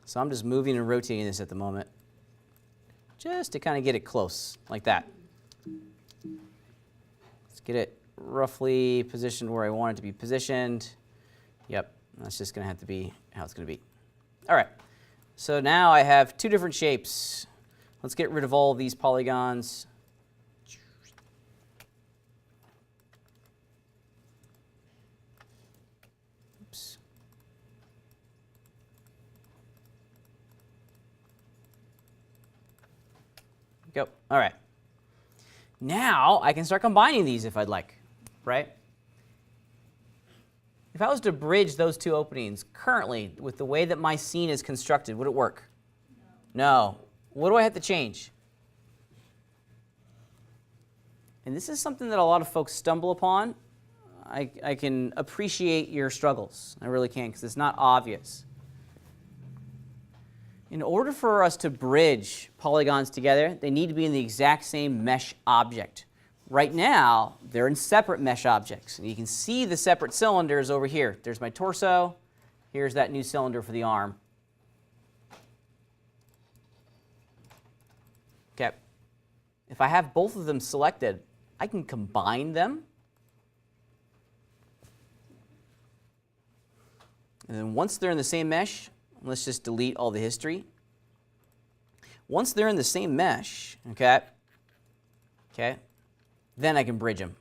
So I'm just moving and rotating this at the moment, just to kind of get it close, like that. Let's get it roughly positioned where I want it to be positioned. Yep, that's just going to have to be how it's going to be. All right, so now I have two different shapes. Let's get rid of all of these polygons. Oops. Go. All right. Now I can start combining these if I'd like, right? If I was to bridge those two openings currently with the way that my scene is constructed, would it work? No. What do I have to change? And this is something that a lot of folks stumble upon. I can appreciate your struggles. I really can, because it's not obvious. In order for us to bridge polygons together, they need to be in the exact same mesh object. Right now, they're in separate mesh objects. And you can see the separate cylinders over here. There's my torso. Here's that new cylinder for the arm. Okay. If I have both of them selected, I can combine them. And then once they're in the same mesh, let's just delete all the history. Once they're in the same mesh, okay, then I can bridge them.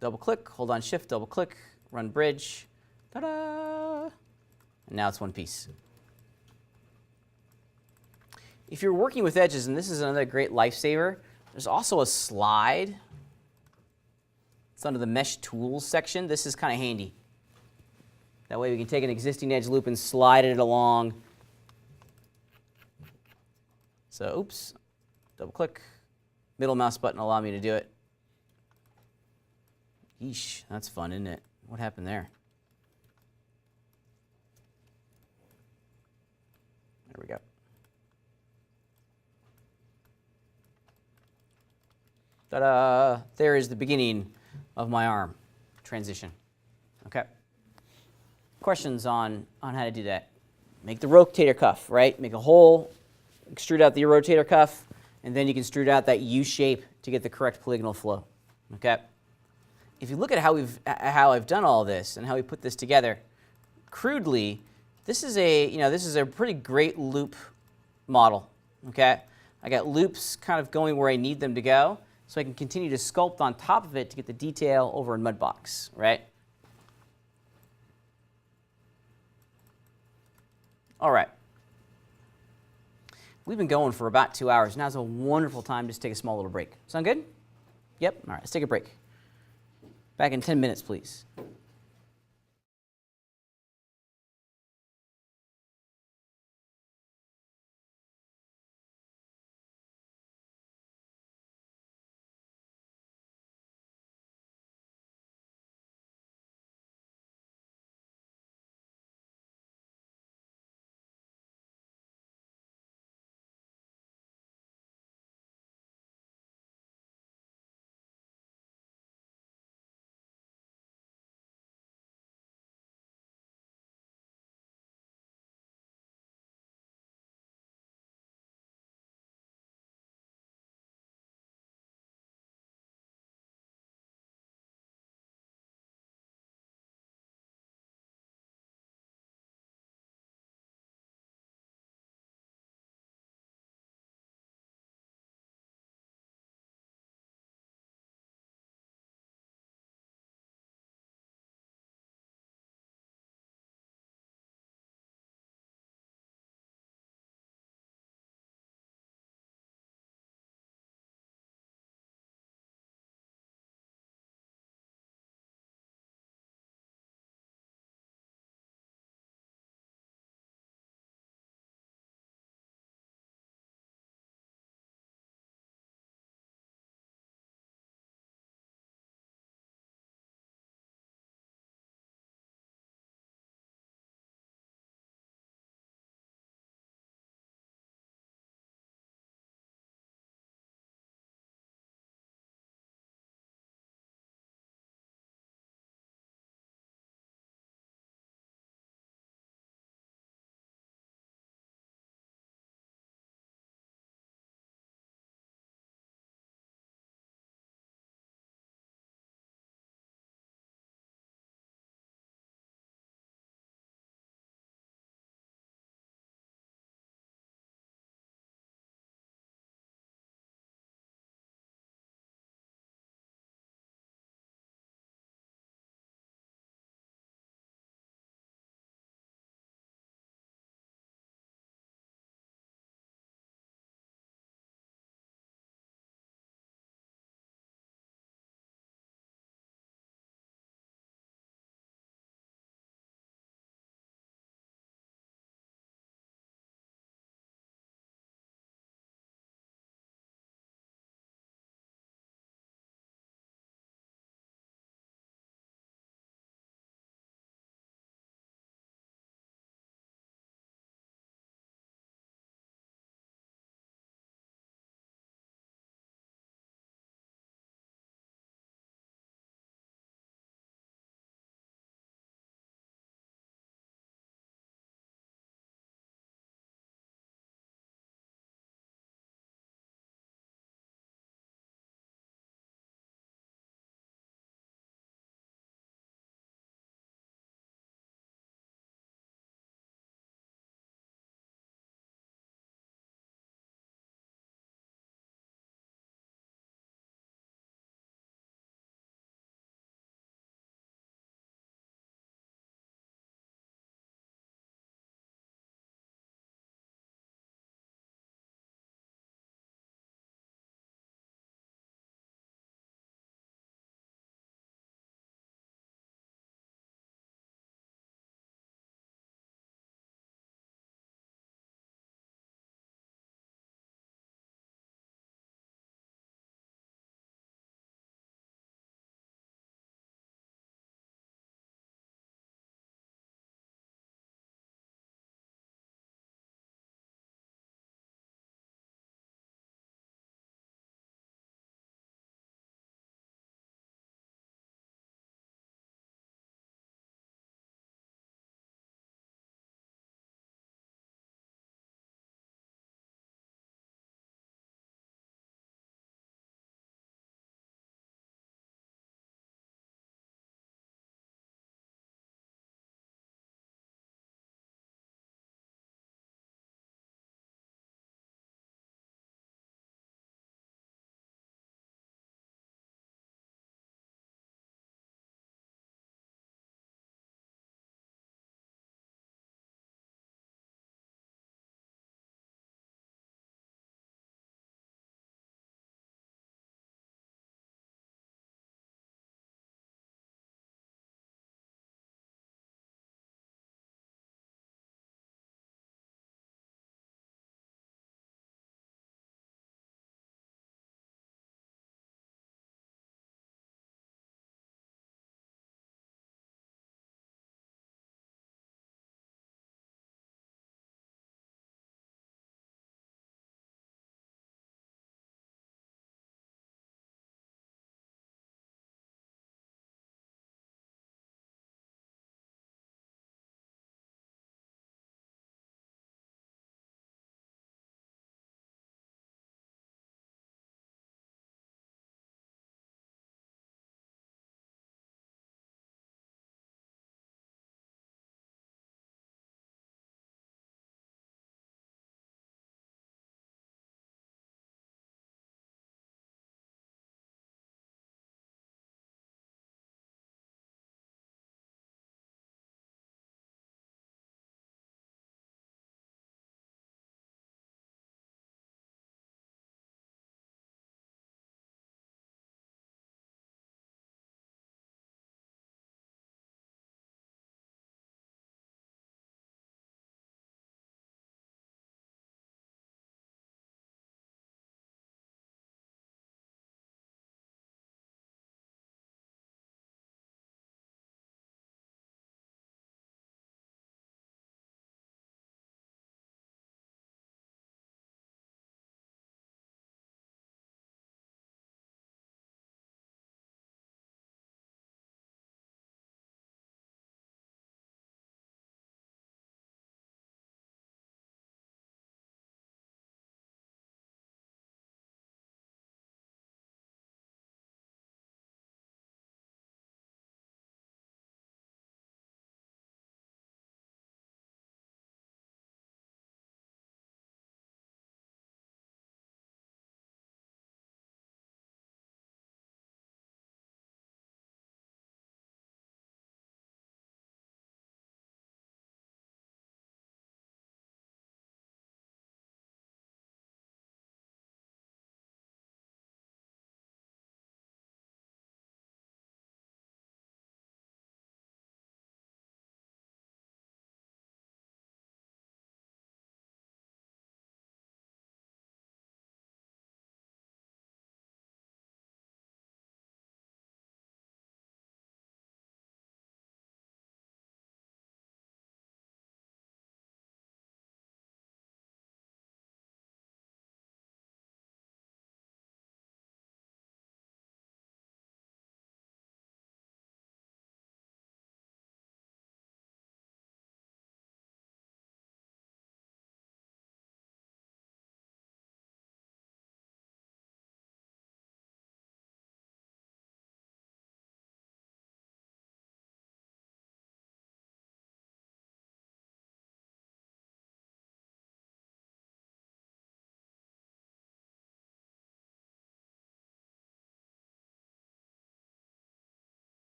Double click, hold on shift, double click, run bridge. Ta-da! And now it's one piece. If you're working with edges, and this is another great lifesaver, there's also a slide. It's under the Mesh Tools section. This is kind of handy. That way we can take an existing edge loop and slide it along. So, oops, double click, middle mouse button allow me to do it. Yeesh, that's fun, isn't it? What happened there? There we go. Ta-da! There is the beginning of my arm transition. Okay. Questions on how to do that? Make the rotator cuff, right? Make a hole, extrude out the rotator cuff, and then you can extrude out that U shape to get the correct polygonal flow. Okay. If you look at how I've done all this and how we put this together, crudely, this is a pretty great loop model. Okay. I got loops kind of going where I need them to go, so I can continue to sculpt on top of it to get the detail over in Mudbox, right? All right. We've been going for about 2 hours. Now's a wonderful time to just take a small little break. Sound good? Yep. All right, let's take a break. Back in 10 minutes, please.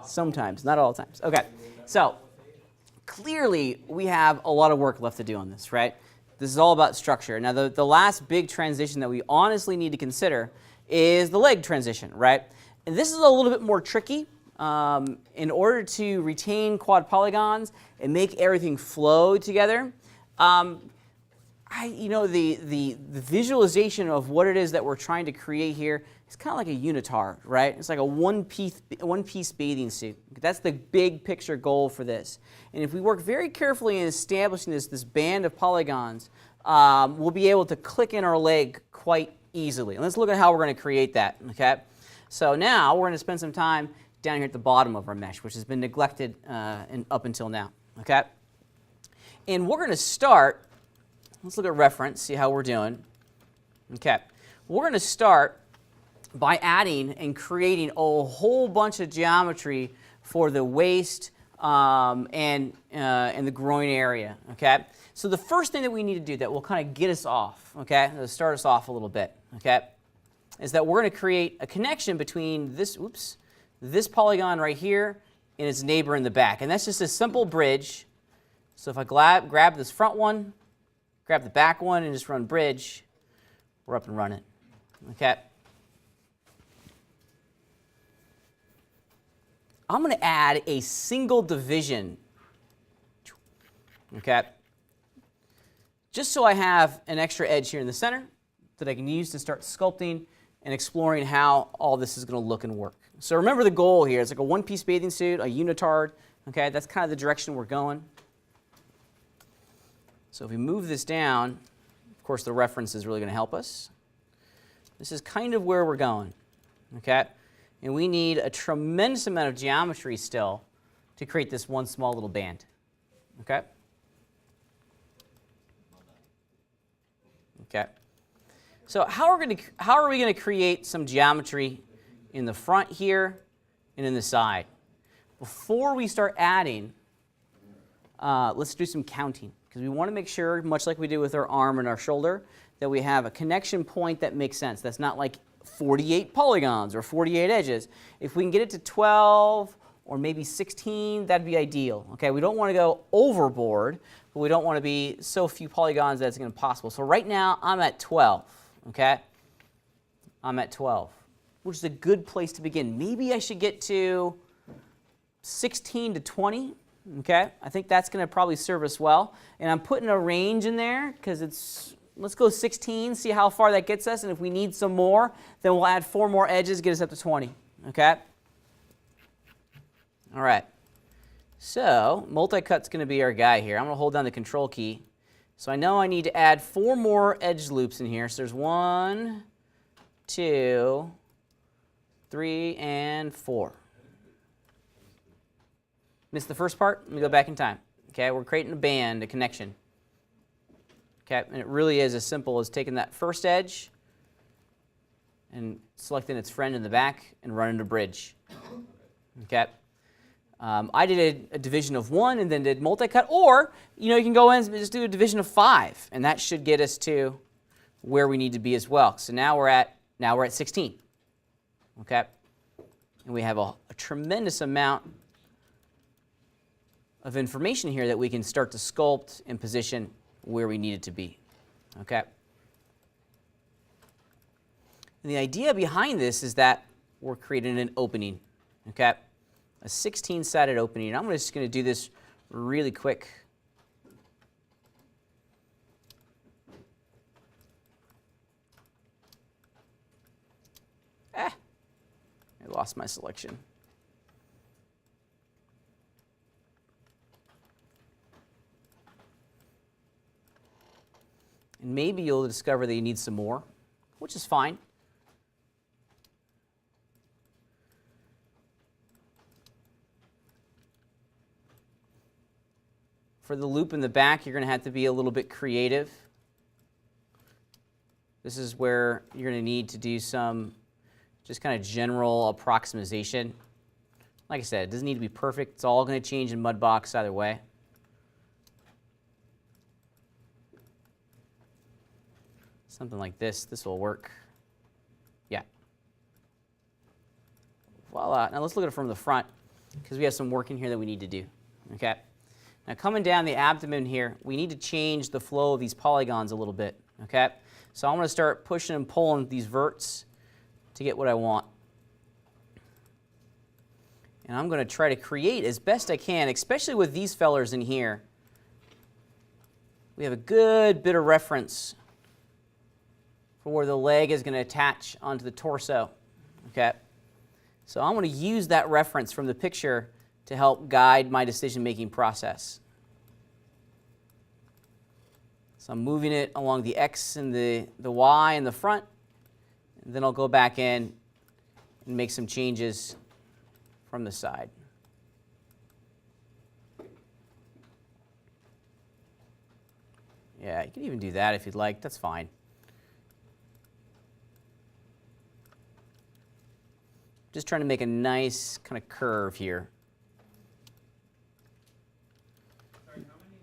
Sometimes, not all the times. Okay, so clearly we have a lot of work left to do on this, right? This is all about structure. Now, the last big transition that we honestly need to consider is the leg transition, right? And this is a little bit more tricky. In order to retain quad polygons and make everything flow together, the visualization of what it is that we're trying to create here is kind of like a unitard, right? It's like a one-piece bathing suit. That's the big picture goal for this. And if we work very carefully in establishing this band of polygons, we'll be able to click in our leg quite easily. And let's look at how we're going to create that, okay? So now we're going to spend some time down here at the bottom of our mesh, which has been neglected up until now, okay? And we're going to start, let's look at reference, see how we're doing. Okay, we're going to start by adding and creating a whole bunch of geometry for the waist and the groin area, okay? So the first thing that we need to do that will kind of get us off, okay, to start us off a little bit, okay, is that we're going to create a connection between this polygon right here and its neighbor in the back. And that's just a simple bridge. So if I grab this front one, grab the back one, and just run bridge, we're up and running, okay? I'm going to add a single division, okay, just so I have an extra edge here in the center that I can use to start sculpting and exploring how all this is going to look and work. So remember the goal here. It's like a one-piece bathing suit, a unitard, okay? That's kind of the direction we're going. So if we move this down, of course the reference is really going to help us. This is kind of where we're going, okay? And we need a tremendous amount of geometry still to create this one small little band, okay? Okay. So how are we going to create some geometry in the front here and in the side? Before we start adding, let's do some counting, because we want to make sure, much like we did with our arm and our shoulder, that we have a connection point that makes sense. That's not like 48 polygons or 48 edges. If we can get it to 12 or maybe 16, that'd be ideal. Okay, we don't want to go overboard, but we don't want to be so few polygons that it's impossible. So right now I'm at 12. Okay, I'm at 12, which is a good place to begin. Maybe I should get to 16 to 20. Okay, I think that's going to probably serve us well. And I'm putting a range in there because let's go 16, see how far that gets us. And if we need some more, then we'll add 4 more edges, get us up to 20. Okay? All right. So multi-cut's going to be our guy here. I'm going to hold down the control key. So I know I need to add 4 more edge loops in here. So there's 1, 2, 3, and 4. Missed the first part? Let me go back in time. Okay, we're creating a band, a connection. Okay, and it really is as simple as taking that first edge and selecting its friend in the back and running a bridge. Okay. I did a division of 1 and then did multi-cut, or you can go in and just do a division of 5, and that should get us to where we need to be as well. So now we're at 16. Okay, and we have a tremendous amount of information here that we can start to sculpt and position where we need it to be. Okay. And the idea behind this is that we're creating an opening. Okay. A 16-sided opening. I'm just going to do this really quick. I lost my selection. And maybe you'll discover that you need some more, which is fine. For the loop in the back, you're going to have to be a little bit creative. This is where you're going to need to do some just kind of general approximation. Like I said, it doesn't need to be perfect. It's all going to change in Mudbox either way. Something like this. This will work. Yeah. Voila. Now let's look at it from the front. because we have some work in here that we need to do. Okay. Now coming down the abdomen here, we need to change the flow of these polygons a little bit. Okay. So I'm going to start pushing and pulling these verts to get what I want. And I'm going to try to create as best I can, especially with these fellers in here. We have a good bit of reference for where the leg is going to attach onto the torso. Okay? So I'm going to use that reference from the picture to help guide my decision-making process. So I'm moving it along the X and the Y in the front, and then I'll go back in and make some changes from the side. Yeah, you can even do that if you'd like. That's fine. Just trying to make a nice kind of curve here. Sorry, how many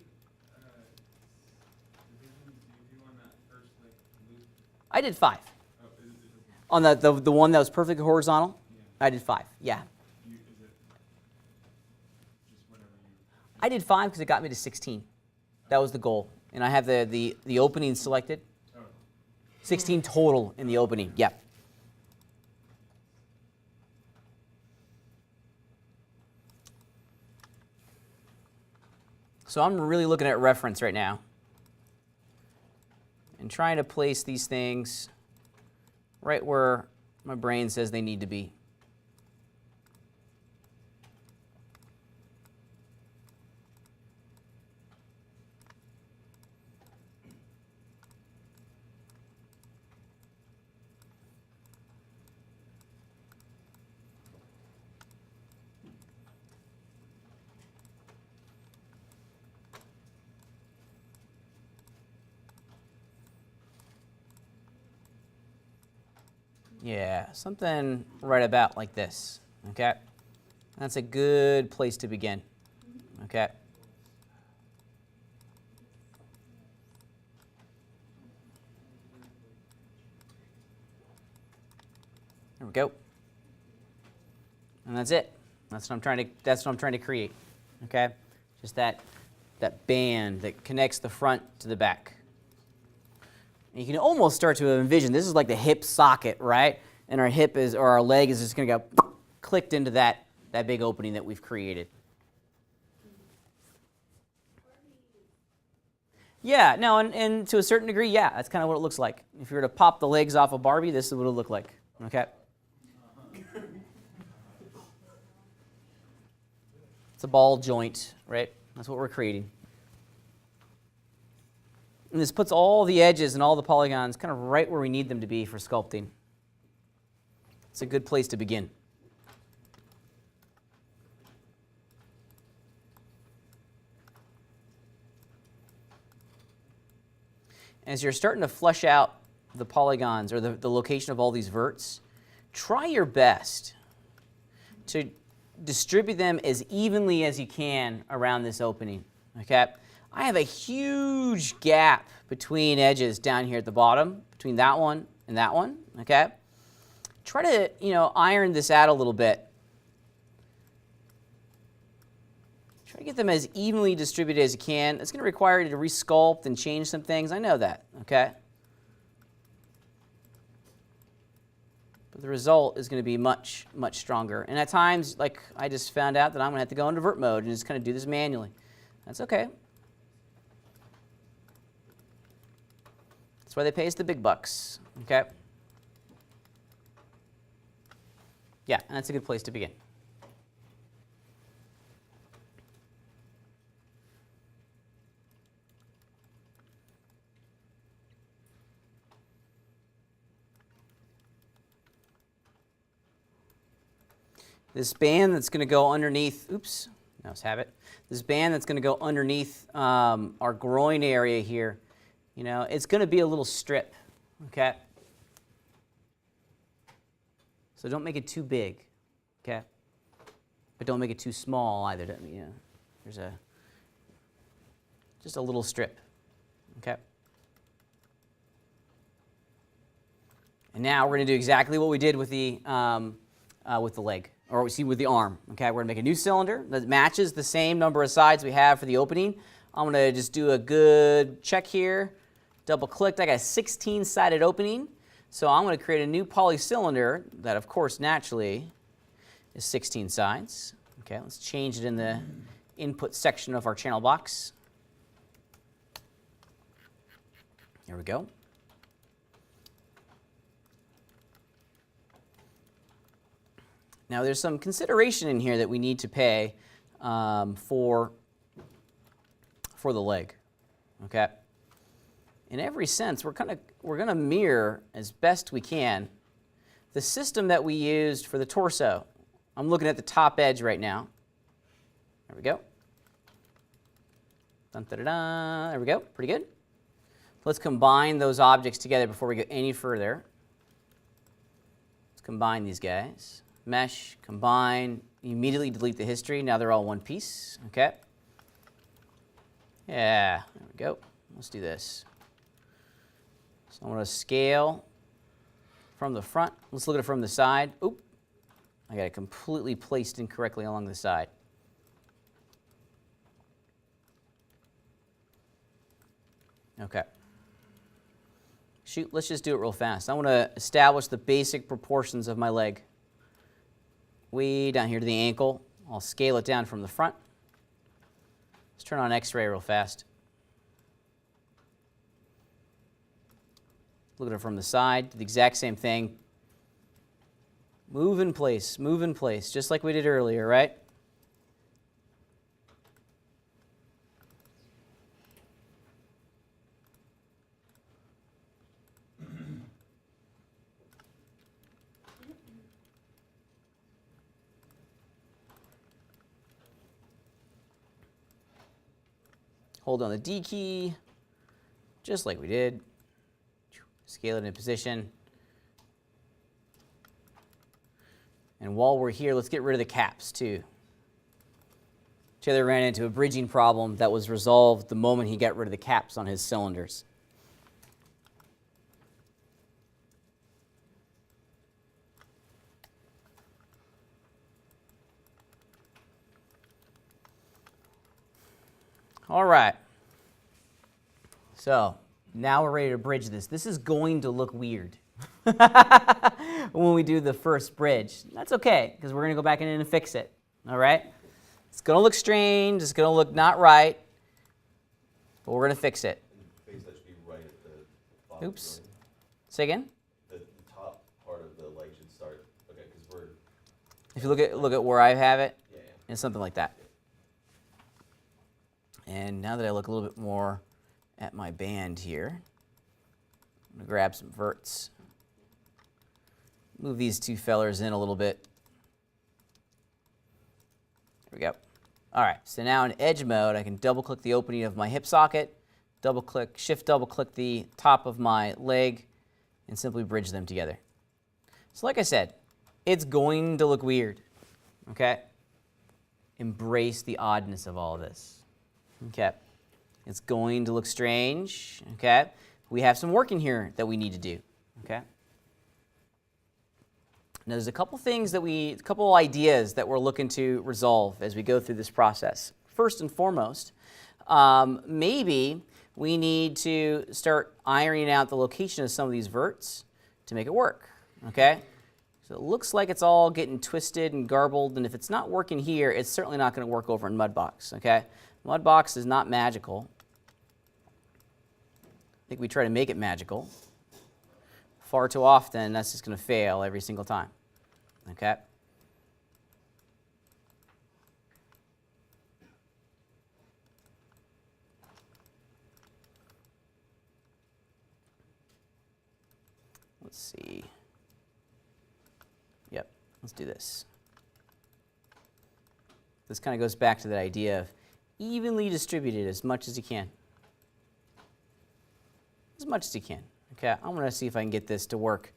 divisions do you do on that first like loop? I did 5. Oh, is it On the one that was perfectly horizontal, yeah. I did 5. Yeah. Is it just whenever you? I did 5 because it got me to 16. That was the goal. And I have the opening selected. Oh. 16 total in the opening. Yep. So I'm really looking at reference right now and trying to place these things right where my brain says they need to be. Yeah, something right about like this, okay? That's a good place to begin, okay? There we go. And that's it. That's what I'm trying to create, okay? Just that band that connects the front to the back. And you can almost start to envision, this is like the hip socket, right? And our hip is, or our leg is just going to go clicked into that big opening that we've created. Yeah, no, and to a certain degree, yeah, that's kind of what it looks like. If you were to pop the legs off of Barbie, this is what it'll look like, okay? It's a ball joint, right? That's what we're creating. And this puts all the edges and all the polygons kind of right where we need them to be for sculpting. It's a good place to begin. As you're starting to flesh out the polygons or the location of all these verts, try your best to distribute them as evenly as you can around this opening, okay? I have a huge gap between edges down here at the bottom, between that one and that one, okay? Try to, iron this out a little bit. Try to get them as evenly distributed as you can. It's going to require you to resculpt and change some things. I know that, okay? But the result is going to be much, much stronger. And at times, like I just found out that I'm going to have to go into vert mode and just kind of do this manually. That's okay. That's why they pay us the big bucks, okay? Yeah, and that's a good place to begin. This band that's going to go underneath, oops, let's have it. This band that's going to go underneath our groin area here, it's going to be a little strip, okay? So don't make it too big, okay? But don't make it too small either. There's just a little strip, okay? And now we're going to do exactly what we did with the leg, or we see with the arm. Okay, we're going to make a new cylinder that matches the same number of sides we have for the opening. I'm going to just do a good check here. Double clicked. I got a 16-sided opening. So I'm going to create a new poly cylinder that, of course, naturally is 16 sides. Okay, let's change it in the input section of our channel box. There we go. Now there's some consideration in here that we need to pay for the leg. Okay. In every sense, we're going to mirror as best we can the system that we used for the torso. I'm looking at the top edge right now. There we go. Dun, da, da, da. There we go. Pretty good. Let's combine those objects together before we go any further. Let's combine these guys. Mesh, combine, immediately delete the history. Now they're all one piece. Okay. Yeah, there we go. Let's do this. So I want to scale from the front. Let's look at it from the side. Oop. I got it completely placed incorrectly along the side. Okay. Shoot, let's just do it real fast. I want to establish the basic proportions of my leg. Way down here to the ankle. I'll scale it down from the front. Let's turn on X-ray real fast. Look at it from the side. Do the exact same thing. Move in place, just like we did earlier, right? Hold on the D key, just like we did. Scale it in position. And while we're here, let's get rid of the caps too. Taylor ran into a bridging problem that was resolved the moment he got rid of the caps on his cylinders. All right. So now we're ready to bridge this. This is going to look weird when we do the first bridge. That's okay, because we're going to go back in and fix it. All right? It's going to look strange. It's going to look not right. But we're going to fix it. And the face, that should be right at the bottom. Oops. Say again? The top part of the leg should start. Okay, because we're. If you look at where I have it, Yeah. and something like that. And now that I look a little bit more at my band here, I'm going to grab some verts. Move these two fellers in a little bit. There we go. All right, so now in edge mode, I can double-click the opening of my hip socket, double-click, shift double-click the top of my leg, and simply bridge them together. So like I said, it's going to look weird, okay? Embrace the oddness of all of this. Okay, it's going to look strange, okay? We have some work in here that we need to do, okay? Now there's a couple ideas that we're looking to resolve as we go through this process. First and foremost, maybe we need to start ironing out the location of some of these verts to make it work, okay? So it looks like it's all getting twisted and garbled, and if it's not working here, it's certainly not going to work over in Mudbox, okay? Mudbox is not magical. I think we try to make it magical. Far too often, that's just going to fail every single time. Okay? Let's see. Yep, let's do this. This kind of goes back to that idea of evenly distributed as much as you can. As much as you can. Okay, I'm going to see if I can get this to work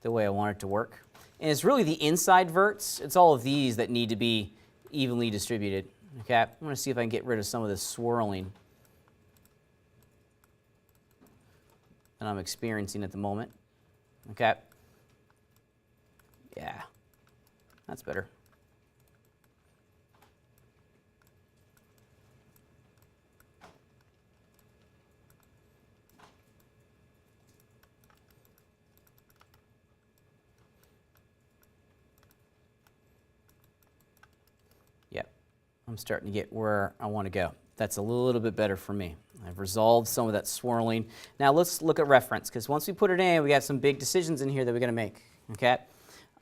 the way I want it to work. And it's really the inside verts. It's all of these that need to be evenly distributed. Okay, I'm going to see if I can get rid of some of this swirling that I'm experiencing at the moment. Okay. Yeah, that's better. I'm starting to get where I want to go. That's a little bit better for me. I've resolved some of that swirling. Now let's look at reference, because once we put it in, we got some big decisions in here that we're going to make. Okay.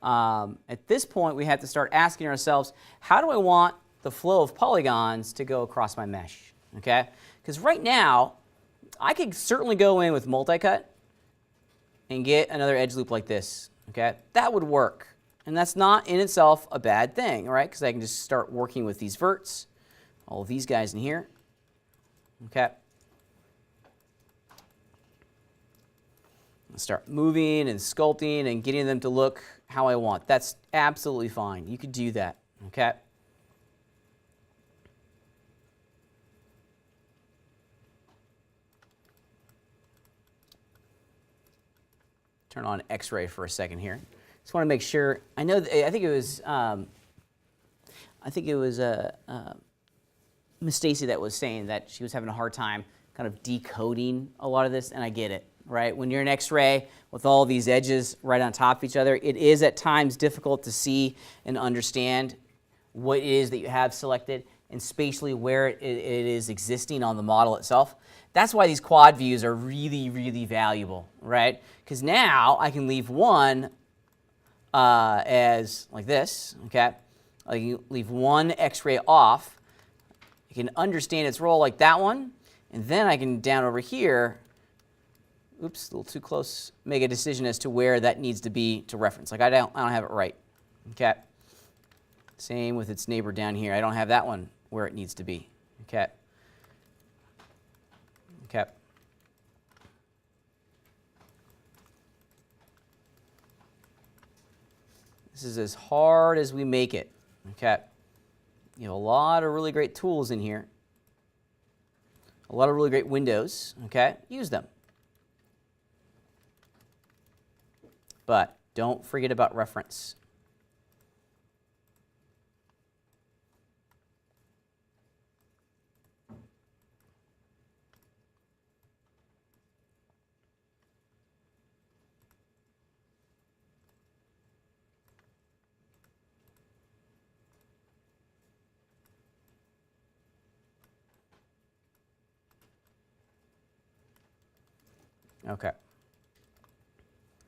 At this point, we have to start asking ourselves, how do I want the flow of polygons to go across my mesh? Okay. Because right now, I could certainly go in with multi-cut and get another edge loop like this. Okay. That would work. And that's not in itself a bad thing, right? Because I can just start working with these verts, all of these guys in here. Okay. Start moving and sculpting and getting them to look how I want. That's absolutely fine. You could do that. Okay. Turn on X-ray for a second here. Just want to make sure. I know. I think it was. Miss Stacy that was saying that she was having a hard time kind of decoding a lot of this, and I get it. Right? When you're in X-ray with all these edges right on top of each other, it is at times difficult to see and understand what it is that you have selected and spatially where it is existing on the model itself. That's why these quad views are really, really valuable, right? Because now I can leave one as like this, okay? I can leave one X-ray off. I can understand its role like that one, and then I can down over here, oops, a little too close, make a decision as to where that needs to be to reference. Like I don't have it right, okay? Same with its neighbor down here. I don't have that one where it needs to be, okay? Okay. This is as hard as we make it, okay? You have a lot of really great tools in here, a lot of really great windows, okay? Use them. But don't forget about reference. Okay.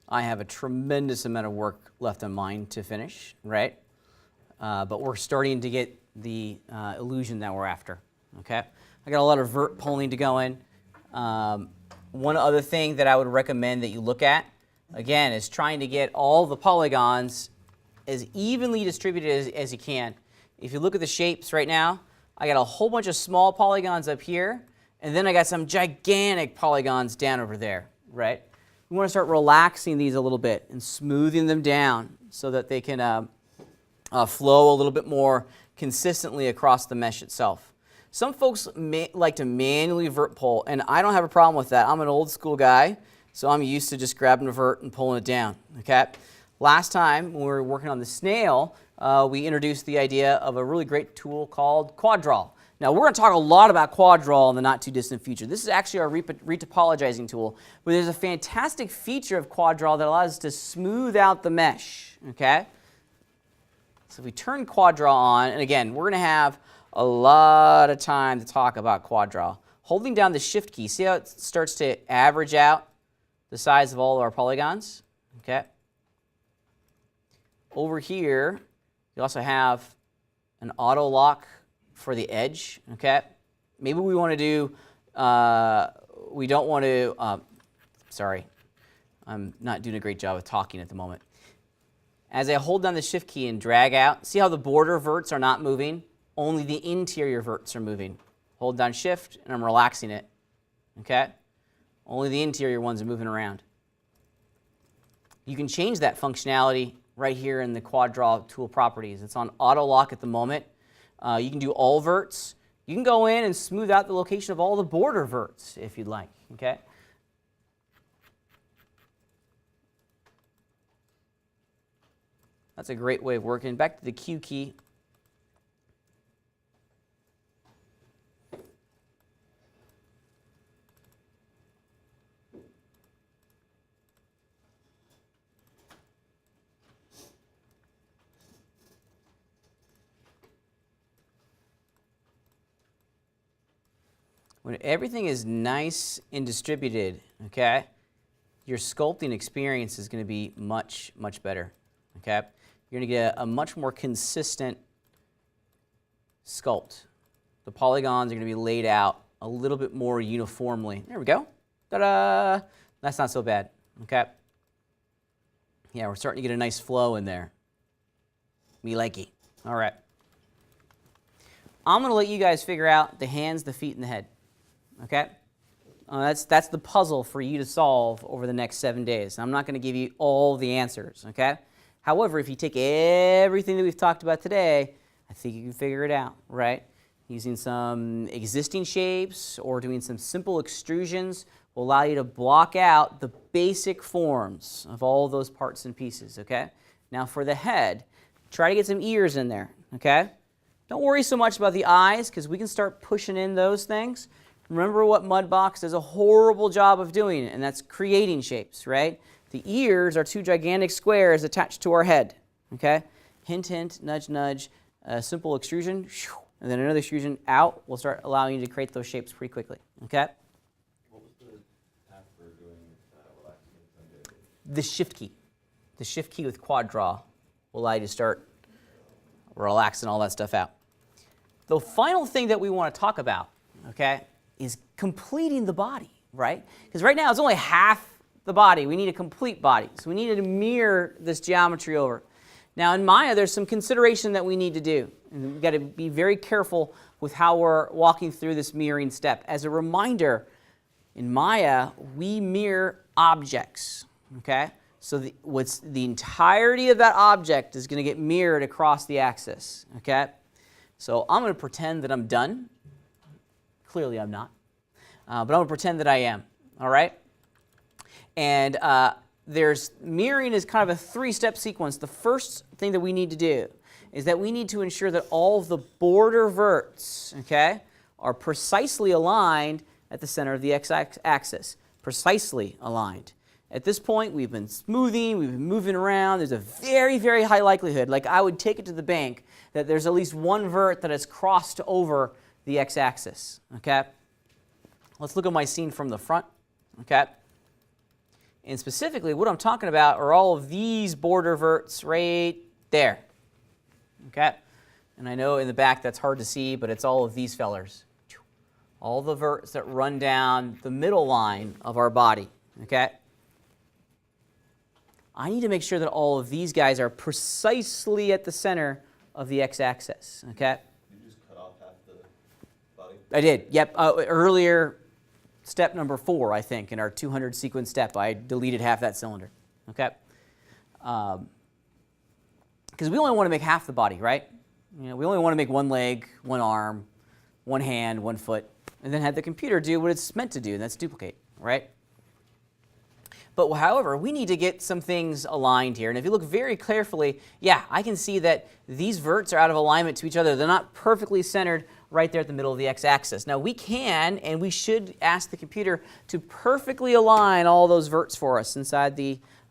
I have a tremendous amount of work left on mine to finish, right? But we're starting to get the illusion that we're after, okay? I got a lot of vert pulling to go in. One other thing that I would recommend that you look at, again, is trying to get all the polygons as evenly distributed as you can. If you look at the shapes right now, I got a whole bunch of small polygons up here, and then I got some gigantic polygons down over there, right? We want to start relaxing these a little bit and smoothing them down so that they can flow a little bit more consistently across the mesh itself. Some folks like to manually vert pull, and I don't have a problem with that. I'm an old school guy, so I'm used to just grabbing a vert and pulling it down, okay? Last time when we were working on the snail, we introduced the idea of a really great tool called Quad Draw. Now, we're going to talk a lot about Quad Draw in the not-too-distant future. This is actually our retopologizing tool, where there's a fantastic feature of Quad Draw that allows us to smooth out the mesh, okay? So if we turn Quad Draw on, and again, we're going to have a lot of time to talk about Quad Draw. Holding down the Shift key, see how it starts to average out the size of all of our polygons, okay? Over here, you also have an auto lock for the edge, okay? Maybe we want to do, we don't want to, sorry, I'm not doing a great job of talking at the moment. As I hold down the Shift key and drag out, see how the border verts are not moving? Only the interior verts are moving. Hold down Shift and I'm relaxing it, okay? Only the interior ones are moving around. You can change that functionality right here in the Quad Draw tool properties. It's on auto lock at the moment. You can do all verts. You can go in and smooth out the location of all the border verts if you'd like, okay? That's a great way of working. Back to the Q key. when everything is nice and distributed, okay, your sculpting experience is going to be much, much better, okay? You're going to get a much more consistent sculpt. The polygons are going to be laid out a little bit more uniformly. There we go. Ta-da! That's not so bad, okay? Yeah, we're starting to get a nice flow in there. Me likey. All right. I'm going to let you guys figure out the hands, the feet, and the head, okay? That's the puzzle for you to solve over the next 7 days. I'm not going to give you all the answers, okay? However, if you take everything that we've talked about today, I think you can figure it out, right? Using some existing shapes or doing some simple extrusions will allow you to block out the basic forms of all of those parts and pieces, okay? Now for the head, try to get some ears in there, okay? Don't worry so much about the eyes because we can start pushing in those things. Remember what Mudbox does a horrible job of doing, and that's creating shapes, right? The ears are 2 gigantic squares attached to our head, okay? Hint, hint, nudge, nudge, a simple extrusion, and then another extrusion out will start allowing you to create those shapes pretty quickly, okay? What was the path for doing relaxing? The shift key. The shift key with quad draw will allow you to start relaxing all that stuff out. The final thing that we want to talk about, okay, is completing the body, right? Because right now it's only half the body. We need a complete body. So we need to mirror this geometry over. Now in Maya, there's some consideration that we need to do. And we've got to be very careful with how we're walking through this mirroring step. As a reminder, in Maya, we mirror objects, okay? So the entirety of that object is going to get mirrored across the axis, okay? So I'm going to pretend that I'm done. Clearly I'm not. But I'm going to pretend that I am, all right? And there's mirroring is kind of a 3-step sequence. The first thing that we need to do is that we need to ensure that all of the border verts, okay, are precisely aligned at the center of the x-axis, precisely aligned. At this point, we've been smoothing, we've been moving around. There's a very, very high likelihood, like I would take it to the bank, that there's at least one vert that has crossed over the x-axis, okay? Let's look at my scene from the front, okay? And specifically, what I'm talking about are all of these border verts right there, okay? And I know in the back that's hard to see, but it's all of these fellers. All the verts that run down the middle line of our body, okay? I need to make sure that all of these guys are precisely at the center of the x-axis, okay? You just cut off half the body? I did, yep. Earlier, step number 4, I think, in our 200 sequence step, I deleted half that cylinder, okay? Because we only want to make half the body, right? You know, we only want to make one leg, one arm, one hand, one foot, and then have the computer do what it's meant to do, and that's duplicate, right? But however, we need to get some things aligned here. And if you look very carefully, yeah, I can see that these verts are out of alignment to each other. They're not perfectly centered right there at the middle of the x-axis. Now we can and we should ask the computer to perfectly align all those verts for us inside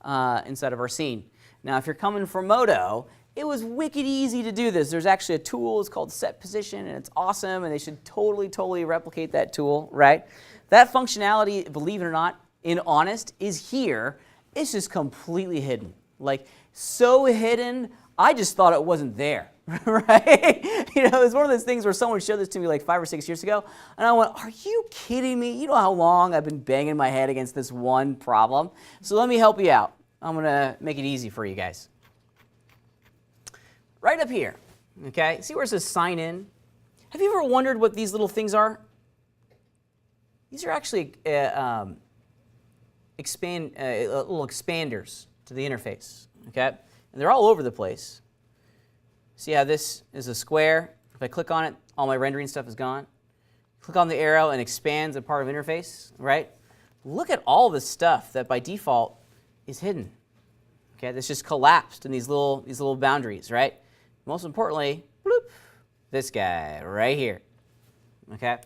of our scene. Now if you're coming from Modo, it was wicked easy to do this. There's actually a tool, it's called Set Position, and it's awesome, and they should totally replicate that tool, right? That functionality, believe it or not, in Honest, is here. It's just completely hidden. Like, so hidden, I just thought it wasn't there, right? You know, it's one of those things where someone showed this to me like 5 or 6 years ago, and I went, are you kidding me? You know how long I've been banging my head against this one problem? So let me help you out. I'm going to make it easy for you guys. Right up here, okay? See where it says sign in? Have you ever wondered what these little things are? These are actually little expanders to the interface, okay? And they're all over the place. See how this is a square? If I click on it, all my rendering stuff is gone. Click on the arrow and expands a part of interface, right? Look at all the stuff that by default is hidden. Okay, that's just collapsed in these little boundaries, right? Most importantly, bloop, this guy right here. Okay?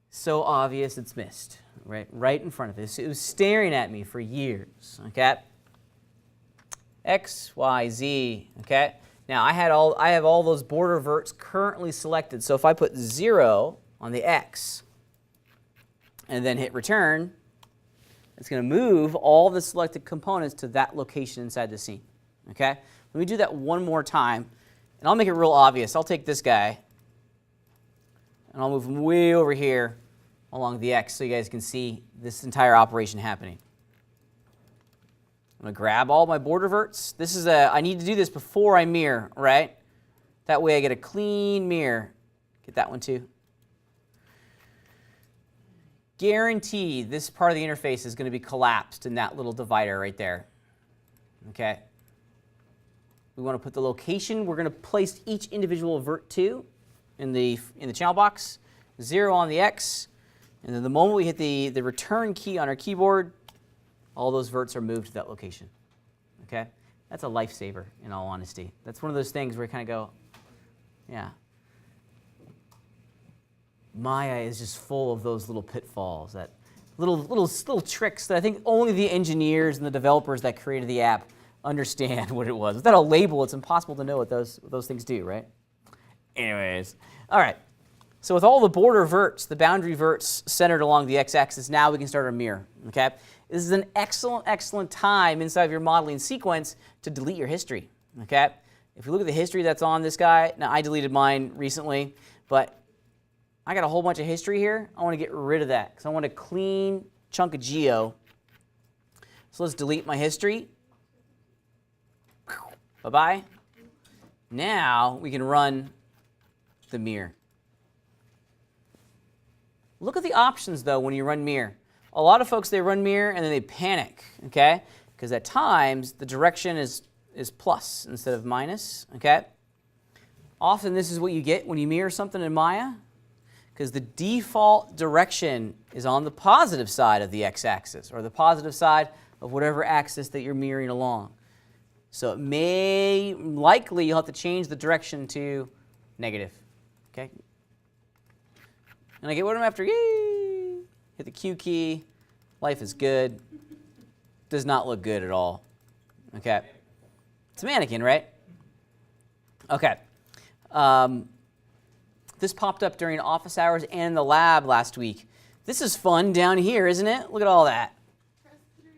So obvious it's missed, right in front of us. It was staring at me for years, okay? X, Y, Z, okay? Now I have all those border verts currently selected. So if I put 0 on the X, and then hit return, it's going to move all the selected components to that location inside the scene. Okay? Let me do that one more time, and I'll make it real obvious. I'll take this guy, and I'll move him way over here along the X so you guys can see this entire operation happening. I'm going to grab all my border verts. I need to do this before I mirror, right? That way I get a clean mirror. Get that one too. Guaranteed this part of the interface is going to be collapsed in that little divider right there. Okay? We want to put the location we're going to place each individual vert to in the channel box, 0 on the X, and then the moment we hit the return key on our keyboard, all those verts are moved to that location. Okay? That's a lifesaver, in all honesty. That's one of those things where you kind of go, yeah. Maya is just full of those little pitfalls, that little tricks that I think only the engineers and the developers that created the app understand what it was. Without a label, it's impossible to know what those things do, right? Anyways, all right. So with all the border verts, the boundary verts centered along the x-axis, now we can start our mirror, okay? This is an excellent time inside of your modeling sequence to delete your history, okay? If you look at the history that's on this guy, now I deleted mine recently, but I got a whole bunch of history here. I want to get rid of that because I want a clean chunk of geo. So let's delete my history. Bye-bye. Now we can run the mirror. Look at the options, though, when you run mirror. A lot of folks, they run mirror and then they panic, okay? Because at times, the direction is plus instead of minus, okay? Often this is what you get when you mirror something in Maya, because the default direction is on the positive side of the x-axis, or the positive side of whatever axis that you're mirroring along. So it likely you'll have to change the direction to negative, okay? And I get what I'm after, yay! Hit the Q key, life is good. Does not look good at all, okay? It's a mannequin, right? Okay. This popped up during office hours and in the lab last week. This is fun down here, isn't it? Look at all that. Press 3.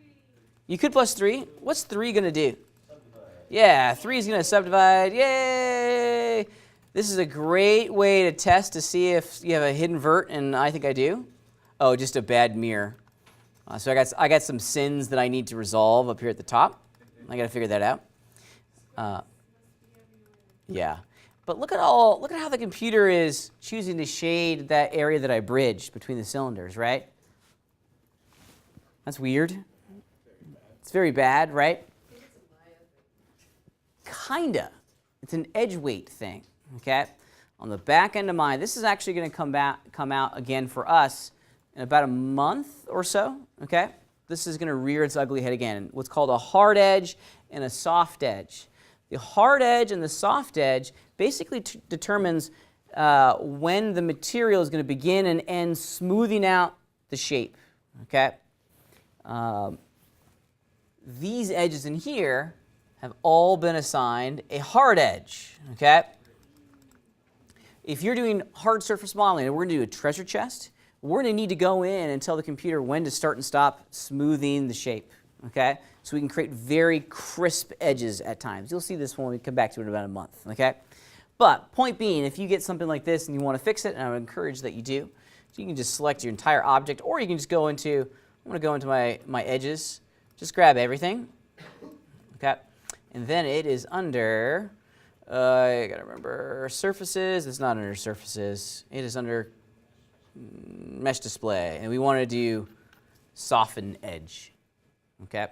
You could plus 3. What's 3 going to do? Subdivide. Yeah, 3 is going to subdivide. Yay! This is a great way to test to see if you have a hidden vert, and I think I do. Oh, just a bad mirror. So I got some sins that I need to resolve up here at the top. I got to figure that out. Yeah. But look at how the computer is choosing to shade that area that I bridged between the cylinders, right? That's weird. It's very bad, right? Kinda. It's an edge weight thing, okay? On the back end of mine, this is actually going to come out again for us in about a month or so, okay? This is going to rear its ugly head again. What's called a hard edge and a soft edge. The hard edge and the soft edge basically determines when the material is going to begin and end smoothing out the shape, okay? These edges in here have all been assigned a hard edge, okay? If you're doing hard surface modeling and we're going to do a treasure chest, we're going to need to go in and tell the computer when to start and stop smoothing the shape, okay? So we can create very crisp edges at times. You'll see this when we come back to it in about a month, okay? But point being, if you get something like this and you want to fix it, and I would encourage that you do, so you can just select your entire object, or you can just go into, I'm going to go into my edges, just grab everything, okay? And then it is under, I got to remember, surfaces. It's not under surfaces. It is under mesh display, and we want to do soften edge, okay?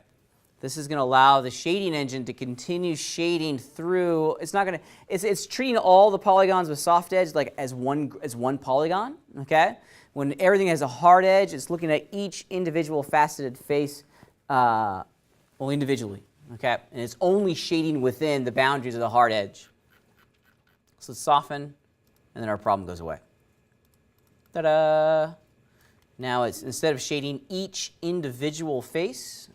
This is going to allow the shading engine to continue shading through. It's not going to. It's treating all the polygons with soft edge like as one polygon. Okay. When everything has a hard edge, it's looking at each individual faceted face, individually. Okay. And it's only shading within the boundaries of the hard edge. So let's soften, and then our problem goes away. Ta-da! Now it's instead of shading each individual face,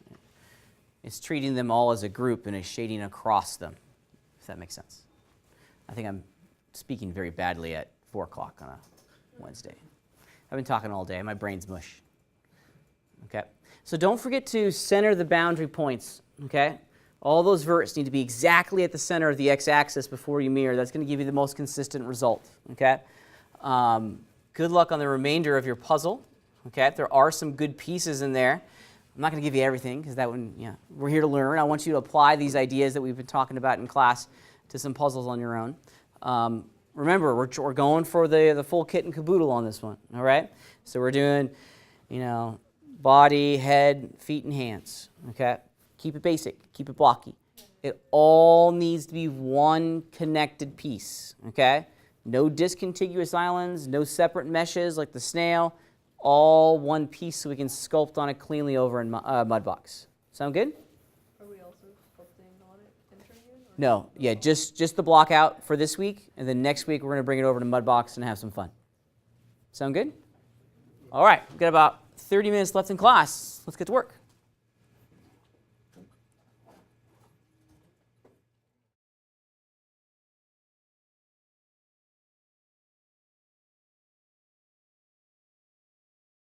it's treating them all as a group and is shading across them, if that makes sense. I think I'm speaking very badly at 4 o'clock on a Wednesday. I've been talking all day. My brain's mush. Okay. So don't forget to center the boundary points. Okay. All those verts need to be exactly at the center of the x-axis before you mirror. That's going to give you the most consistent result. Okay. Good luck on the remainder of your puzzle. Okay. There are some good pieces in there. I'm not going to give you everything because that wouldn't. Yeah. We're here to learn. I want you to apply these ideas that we've been talking about in class to some puzzles on your own. Remember, we're going for the full kit and caboodle on this one, all right? So we're doing, body, head, feet, and hands, okay? Keep it basic. Keep it blocky. It all needs to be one connected piece, okay? No discontiguous islands, no separate meshes like the snail, all one piece so we can sculpt on it cleanly over in Mudbox. Sound good? Are we also sculpting on it entering in? Or No, yeah, just the block out for this week, and then next week we're going to bring it over to Mudbox and have some fun. Sound good? All right, we've got about 30 minutes left in class. Let's get to work.